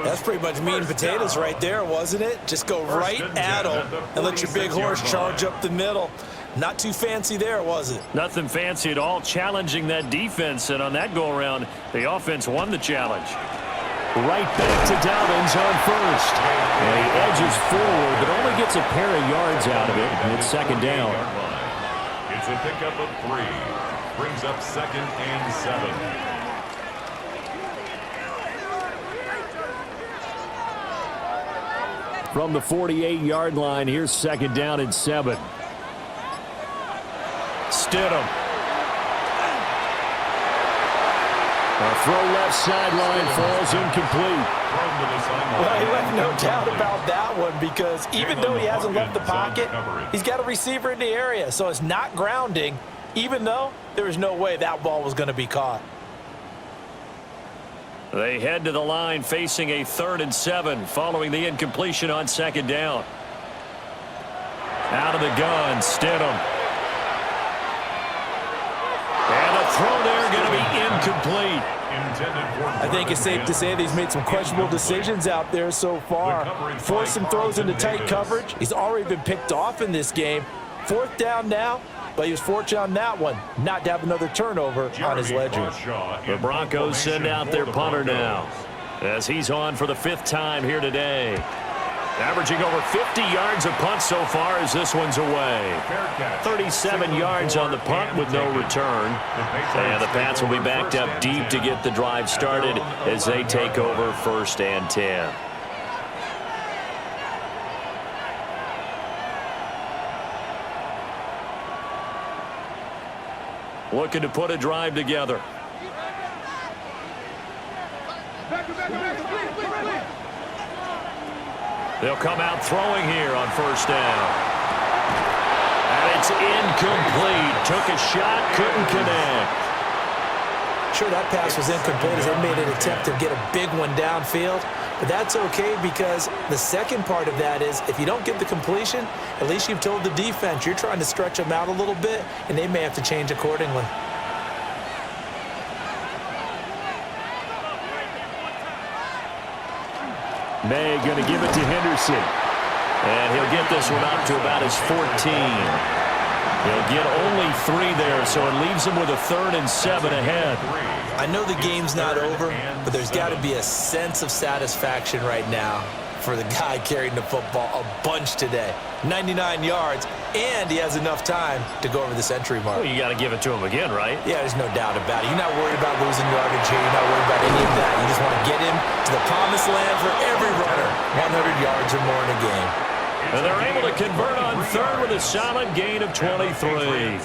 That's pretty much meat and potatoes right there, wasn't it? Just go right at him and let your big horse charge up the middle. Not too fancy there, was it? Nothing fancy at all, challenging that defense. And on that go-around, the offense won the challenge. Right back to Dobbins on first. And he edges forward, but only gets a pair of yards out of it. And it's second down. It's a pickup of 3. Brings up 2nd and 7. From the 48-yard line, here's 2nd down and 7. Stidham. A throw left sideline falls incomplete. Well, he left no doubt about that one because even though he hasn't left the pocket, he's got a receiver in the area. So it's not grounding, even though there was no way that ball was going to be caught. They head to the line facing a 3rd and 7 following the incompletion on 2nd down. Out of the gun, Stidham. And the throw there going to be incomplete. I think it's safe to say that he's made some questionable decisions out there so far. Forced some throws into tight coverage. He's already been picked off in this game. 4th down now, but he was fortunate on that one not to have another turnover on his ledger. The Broncos send out their punter now as he's on for the 5th time here today. Averaging over 50 yards a punt so far as this one's away. 37 yards on the punt with no return. And the Pats will be backed up deep to get the drive started as they take over 1st and 10. Looking to put a drive together. They'll come out throwing here on 1st down. And it's incomplete. Took a shot, couldn't connect. Sure, that pass was incomplete as they made an attempt to get a big one downfield. But that's okay because the second part of that is if you don't get the completion, at least you've told the defense you're trying to stretch them out a little bit, and they may have to change accordingly. May going to give it to Henderson. And he'll get this one up to about his 14. He'll get only 3 there, so it leaves him with a 3rd and 7 ahead. I know the game's not over, but there's got to be a sense of satisfaction right now for the guy carrying the football a bunch today. 99 yards, and he has enough time to go over the century mark. Well, you got to give it to him again, right? Yeah, there's no doubt about it. You're not worried about losing yardage here. You're not worried about any of that. You just want to get him to the promised land for every runner. 100 yards or more in a game. And they're able to convert on 3rd with a solid gain of 23.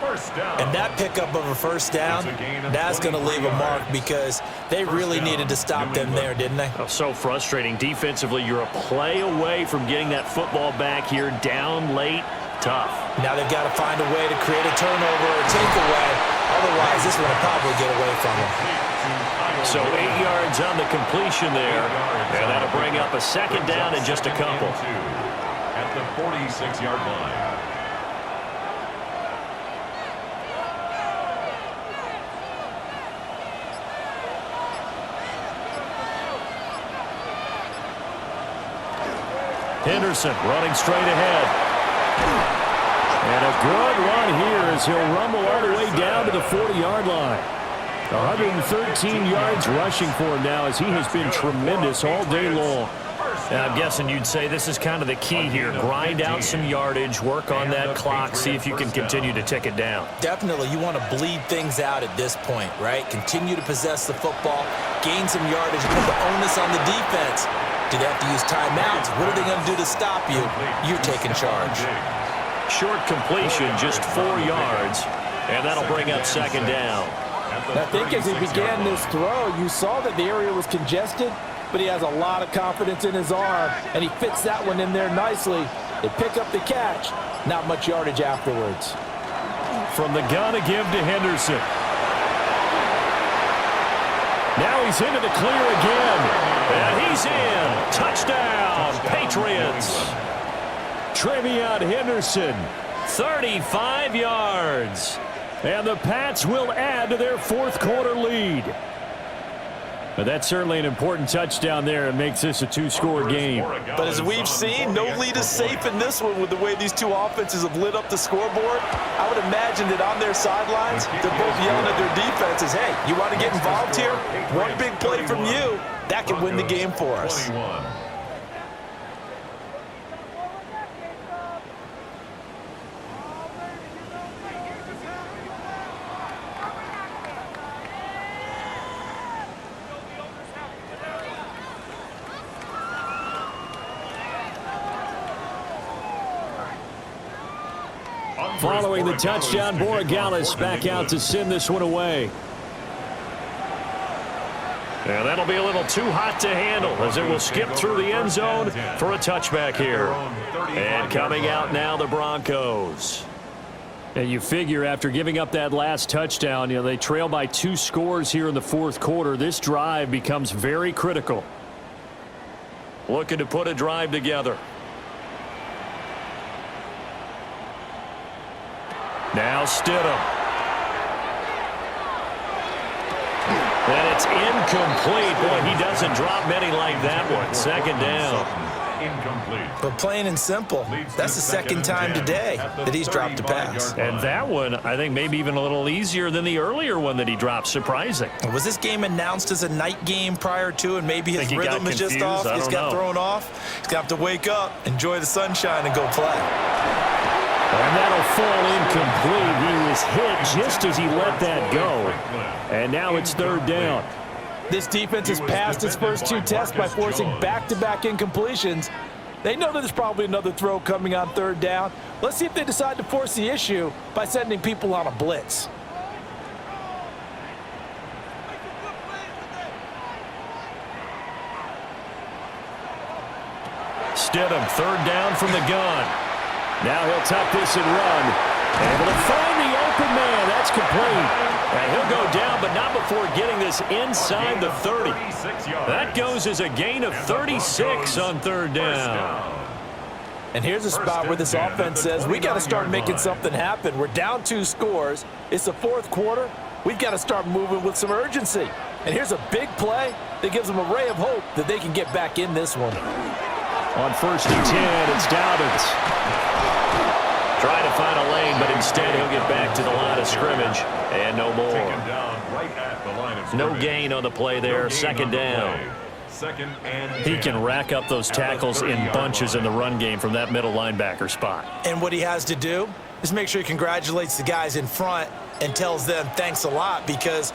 And that pickup of a 1st down, that's going to leave a mark because they really needed to stop them there, didn't they? Oh, so frustrating. Defensively, you're a play away from getting that football back here down late. Tough. Now they've got to find a way to create a turnover or takeaway. Otherwise, this one will probably get away from them. So 8 yards on the completion there, and that'll bring up a second down and just a couple. At the 46-yard line. Henderson running straight ahead. And a good run here as he'll rumble all the way down to the 40-yard line. 113 yards rushing for him now as he has been tremendous all day long. And I'm guessing you'd say this is kind of the key here. Grind out some yardage, work on that clock, see if you can continue to tick it down. Definitely, you want to bleed things out at this point, right? Continue to possess the football, gain some yardage, and put the onus on the defense. Do they have to use timeouts? What are they going to do to stop you? You're taking charge. Short completion, just 4 yards, and that'll bring up second down. I think as he began this throw, you saw that the area was congested, but he has a lot of confidence in his arm, and he fits that one in there nicely. They pick up the catch, not much yardage afterwards. From the gun to give to Henderson. Now he's into the clear again, and he's in. Touchdown, Patriots. Trevion Henderson, 35 yards. And the Pats will add to their fourth quarter lead. But that's certainly an important touchdown there. It makes this a two-score game. But as we've seen, no lead is safe in this one with the way these two offenses have lit up the scoreboard. I would imagine that on their sidelines, they're both yelling at their defenses, hey, you want to get involved here? One big play from you, that can win the game for us. Following the touchdown, Borregales back out to send this one away. And that'll be a little too hot to handle as it will skip through the end zone for a touchback here. And coming out now, the Broncos. And you figure after giving up that last touchdown, they trail by 2 scores here in the fourth quarter. This drive becomes very critical. Looking to put a drive together. Now Stidham. And it's incomplete. Boy, he doesn't drop many like that one. Second down. Incomplete. But plain and simple, that's the second time today that he's dropped a pass. And that one, I think, maybe even a little easier than the earlier one that he dropped. Surprising. Was this game announced as a night game prior to, and maybe his rhythm is just off? He's got thrown off. He's got to wake up, enjoy the sunshine, and go play. And that'll fall incomplete. He was hit just as he let that go. And now it's third down. This defense has passed its first 2 tests by forcing back-to-back incompletions. They know that there's probably another throw coming on third down. Let's see if they decide to force the issue by sending people on a blitz. Stidham, third down from the gun. Now he'll tuck this and run. Able to find the open man. That's complete. And he'll go down, but not before getting this inside the 30. That goes as a gain of 36 on third down. And here's a spot where this offense says, we got to start making something happen. We're down 2 scores. It's the fourth quarter. We've got to start moving with some urgency. And here's a big play that gives them a ray of hope that they can get back in this one. On 1st and 10, it's Dobbins. Trying to find a lane, but instead he'll get back to the line of scrimmage. And no more. No gain on the play there. Second down. He can rack up those tackles in bunches in the run game from that middle linebacker spot. And what he has to do is make sure he congratulates the guys in front and tells them thanks a lot, because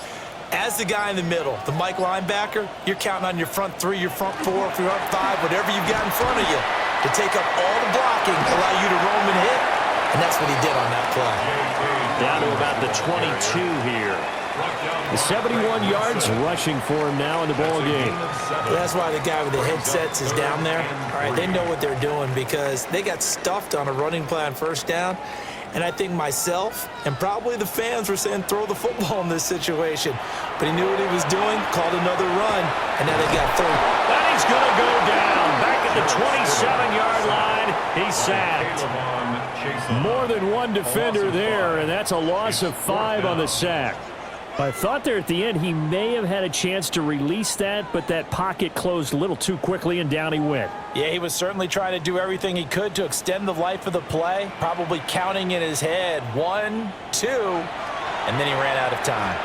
as the guy in the middle, the Mike linebacker, you're counting on your front 3, your front 4, your front 5, whatever you've got in front of you to take up all the blocking, allow you to roam and hit. And that's what he did on that play. Down to about the 22 here. The 71 yards rushing for him now in the ball game. That's why the guy with the headsets is down there. All right, they know what they're doing because they got stuffed on a running play on first down. And I think myself and probably the fans were saying throw the football in this situation. But he knew what he was doing, called another run, and now they got third. And he's going to go down. Back at the 27-yard line, he's sacked. More than one defender there, and that's a loss of 5 on the sack. I thought there at the end he may have had a chance to release that, but that pocket closed a little too quickly, and down he went. Yeah, he was certainly trying to do everything he could to extend the life of the play, probably counting in his head 1, 2, and then he ran out of time.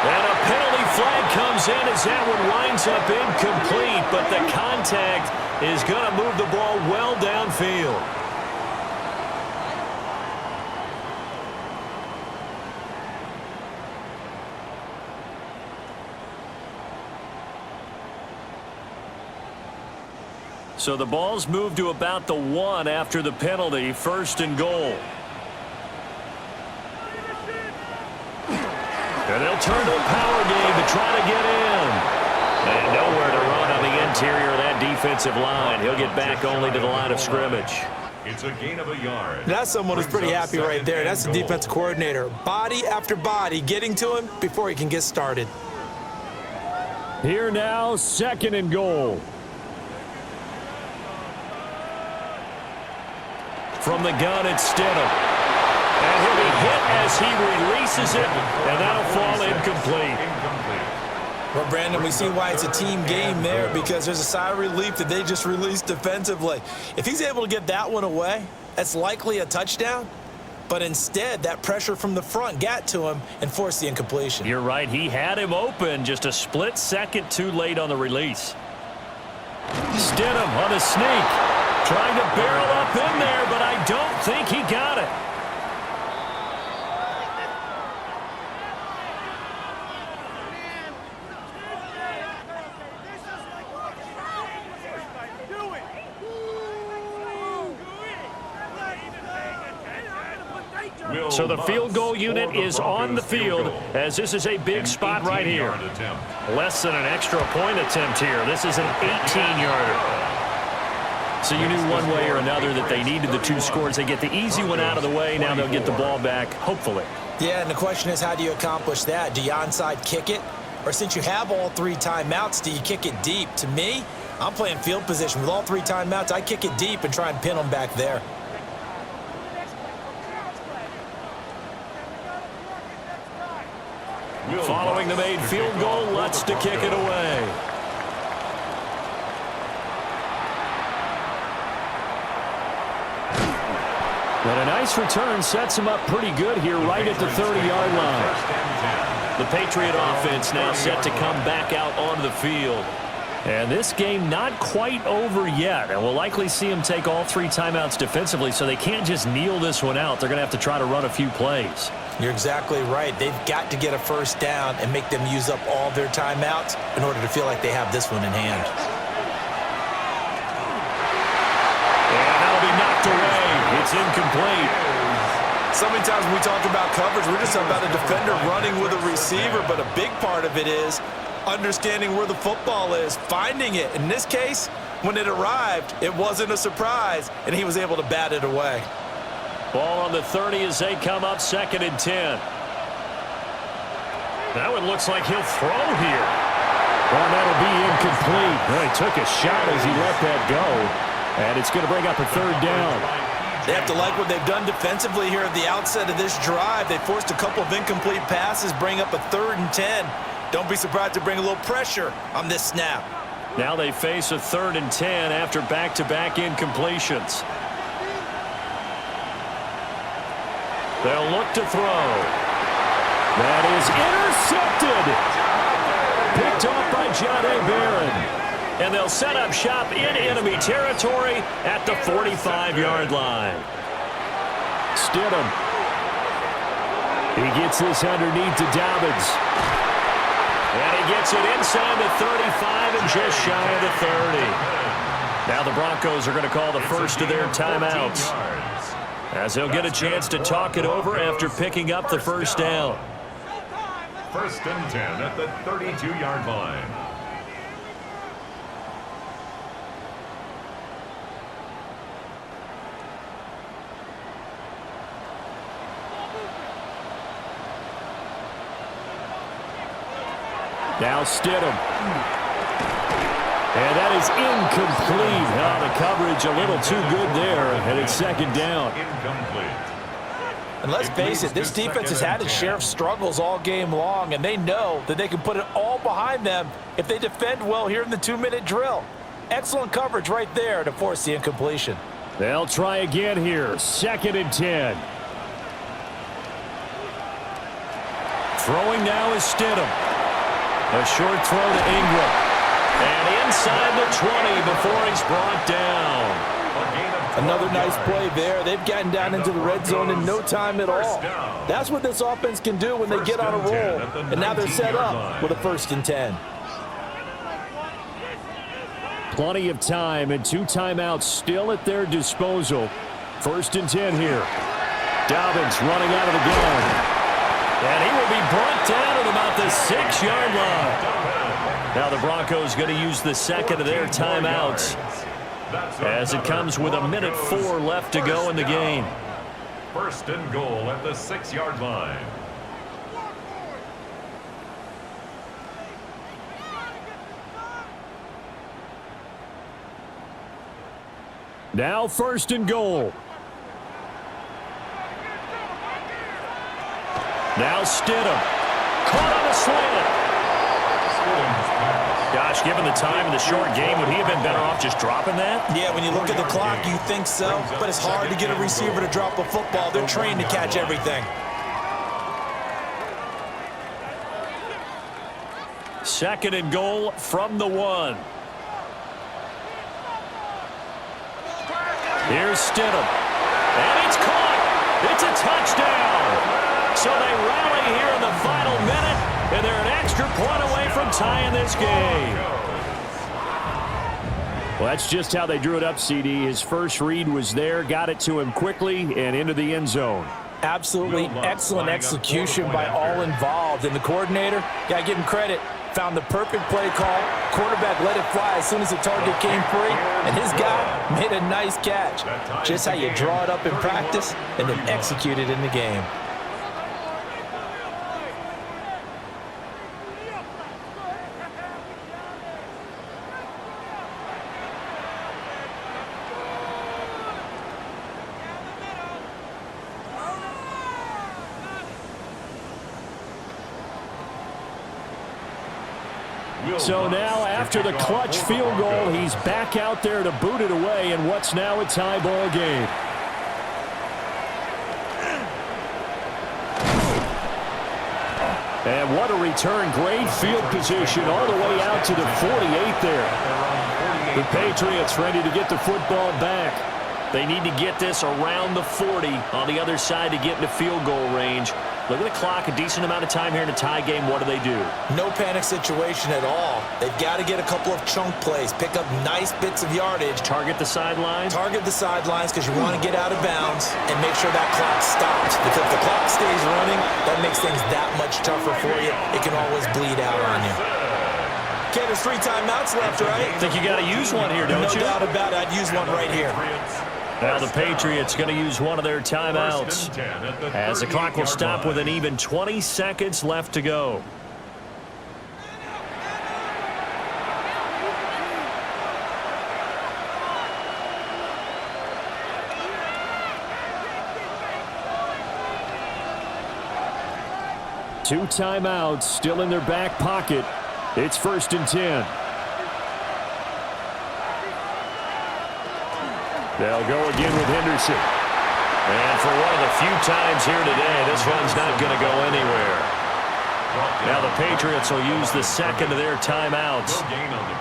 And a penalty flag comes in as that one winds up incomplete, but the contact is going to move the ball well downfield. So the ball's moved to about the 1 after the penalty, 1st and goal. And they'll turn to a power game to try to get in. And nowhere to run on the interior of that defensive line. He'll get back only to the line of scrimmage. It's a gain of a yard. That's someone who's pretty happy right there. That's the defensive coordinator. Body after body getting to him before he can get started. Here now, 2nd and goal. From the gun, it's Stidham. And he'll be hit as he releases it, and that'll fall incomplete. Well, Brandon, we see why it's a team game there, because there's a sigh of relief that they just released defensively. If he's able to get that one away, that's likely a touchdown. But instead, that pressure from the front got to him and forced the incompletion. You're right. He had him open, just a split second too late on the release. Stidham on a sneak. Trying to barrel up in there, but I don't think he got it. So the field goal unit is on the field as this is a big spot right here. Less than an extra point attempt here. This is an 18-yarder. So you knew one way or another that they needed the 2 scores. They get the easy one out of the way. Now they'll get the ball back, hopefully. Yeah, and the question is, how do you accomplish that? Do you onside kick it? Or since you have all 3 timeouts, do you kick it deep? To me, I'm playing field position. With all 3 timeouts, I kick it deep and try and pin them back there. Following the made field goal, Lutz to kick it away. But a nice return sets him up pretty good here right at the 30-yard line. The Patriot offense now set to come back out onto the field. And this game not quite over yet. And we'll likely see them take all 3 timeouts defensively, so they can't just kneel this one out. They're going to have to try to run a few plays. You're exactly right. They've got to get a first down and make them use up all their timeouts in order to feel like they have this one in hand. And that'll be knocked away. It's incomplete. So many times when we talk about coverage, we're just about a defender running with a receiver, but a big part of it is understanding where the football is, finding it. In this case, when it arrived, it wasn't a surprise, and he was able to bat it away. Ball on the 30 as they come up 2nd and 10. That one looks like he'll throw here. Well, that'll be incomplete. Well, he took a shot as he let that go, and it's going to bring up a 3rd down. They have to like what they've done defensively here at the outset of this drive. They forced a couple of incomplete passes, bring up a 3rd and 10. Don't be surprised to bring a little pressure on this snap. Now they face a 3rd and 10 after back-to-back incompletions. They'll look to throw. That is intercepted. Picked off by John A. Barron. And they'll set up shop in enemy territory at the 45-yard line. Stidham. He gets this underneath to Dobbins. And he gets it inside the 35 and just shy of the 30. Now the Broncos are going to call the first of their timeouts, as they'll get a chance to talk it over after picking up the first down. 1st and 10 at the 32-yard line. Now Stidham. And that is incomplete. The coverage a little too good there, and it's second down. And let's face it, this defense has had its share of struggles all game long, and they know that they can put it all behind them if they defend well here in the 2-minute drill. Excellent coverage right there to force the incompletion. They'll try again here. 2nd and 10. Throwing now is Stidham. A short throw to Ingram. And inside the 20 before he's brought down. Another nice play there. They've gotten down into the red zone in no time at all. That's what this offense can do when they get on a roll. And now they're set up with a 1st and 10. Plenty of time and 2 timeouts still at their disposal. 1st and 10 here. Dobbins running out of the gun. And he will be brought down at about the 6-yard line. Now the Broncos going to use the 2nd of their timeouts as it comes with 1:04 left to go in the game. 1st and goal at the 6-yard line. Now 1st and goal. Now Stidham. Caught on a slant. Gosh, given the time in the short game, would he have been better off just dropping that? Yeah, when you look at the clock, you think so. But it's hard to get a receiver to drop a football. They're trained to catch everything. 2nd and goal from the 1. Here's Stidham. And it's caught. It's a touchdown. So they rally here in the final minute, and they're an extra point away from tying this game. Well, that's just how they drew it up, CD. His first read was there, got it to him quickly, and into the end zone. Absolutely excellent execution by all involved. And the coordinator, got to give him credit, found the perfect play call. Quarterback let it fly as soon as the target came free, and his guy made a nice catch. Just how you draw it up in practice and then execute it in the game. So now, after the clutch field goal, he's back out there to boot it away in what's now a tie ball game. And what a return. Great field position all the way out to the 48 there. The Patriots ready to get the football back. They need to get this around the 40 on the other side to get into field goal range. Look at the clock, a decent amount of time here in a tie game. What do? No panic situation at all. They've got to get a couple of chunk plays, pick up nice bits of yardage. Target the sidelines? Target the sidelines because you want to get out of bounds and make sure that clock stops. Because if the clock stays running, that makes things that much tougher for you. It can always bleed out on you. Okay, there's 3 timeouts left, right? I think you got to use one here, don't you? No doubt about it. I'd use one right here. Now the Patriots going to use one of their timeouts as the clock will stop with an even 20 seconds left to go. Two timeouts still in their back pocket. It's 1st and 10. They'll go again with Henderson. And for one of the few times here today, this one's not going to go anywhere. Now the Patriots will use the 2nd of their timeouts.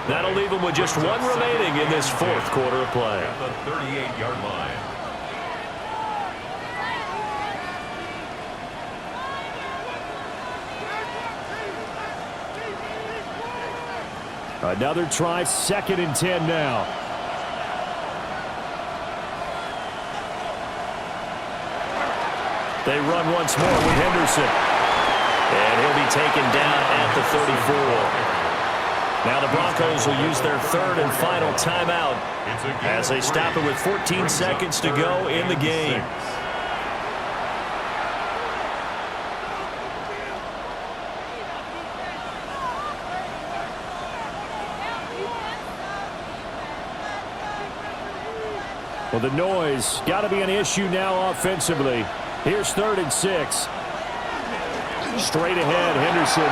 That'll leave them with just one remaining in this 4th quarter of play. At the 38-yard line. Another try, 2nd and 10 now. They run once more with Henderson. And he'll be taken down at the 34. Now the Broncos will use their 3rd and final timeout as they stop it with 14 seconds to go in the game. Well, the noise got to be an issue now offensively. Here's 3rd and 6. Straight ahead, Henderson.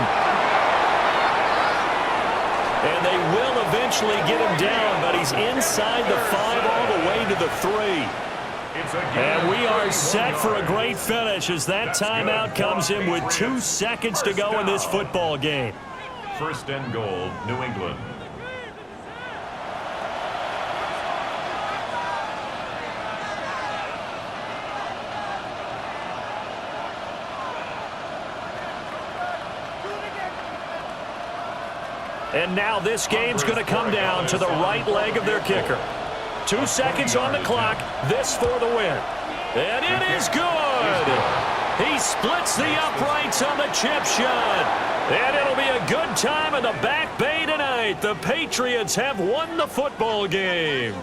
And they will eventually get him down, but he's inside the 5 all the way to the 3. And we are set for a great finish as that timeout comes in with 2 seconds to go in this football game. 1st and goal, New England. And now this game's going to come down to the right leg of their kicker. 2 seconds on the clock. This for the win. And it is good. He splits the uprights on the chip shot. And it'll be a good time in the back bay tonight. The Patriots have won the football game.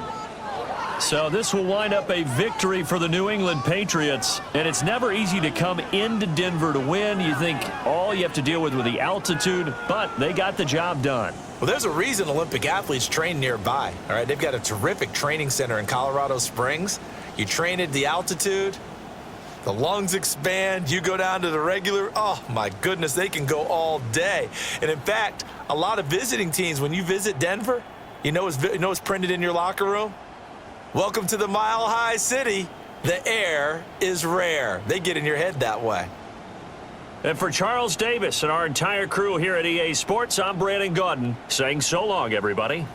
So this will wind up a victory for the New England Patriots. And it's never easy to come into Denver to win. You think all you have to deal with the altitude, but they got the job done. Well, there's a reason Olympic athletes train nearby. All right, they've got a terrific training center in Colorado Springs. You train at the altitude, the lungs expand, you go down to the regular. Oh, my goodness, they can go all day. And, in fact, a lot of visiting teams, when you visit Denver, you know what's printed in your locker room? Welcome to the Mile High City. The air is rare. They get in your head that way. And for Charles Davis and our entire crew here at EA Sports, I'm Brandon Gaudin saying so long, everybody.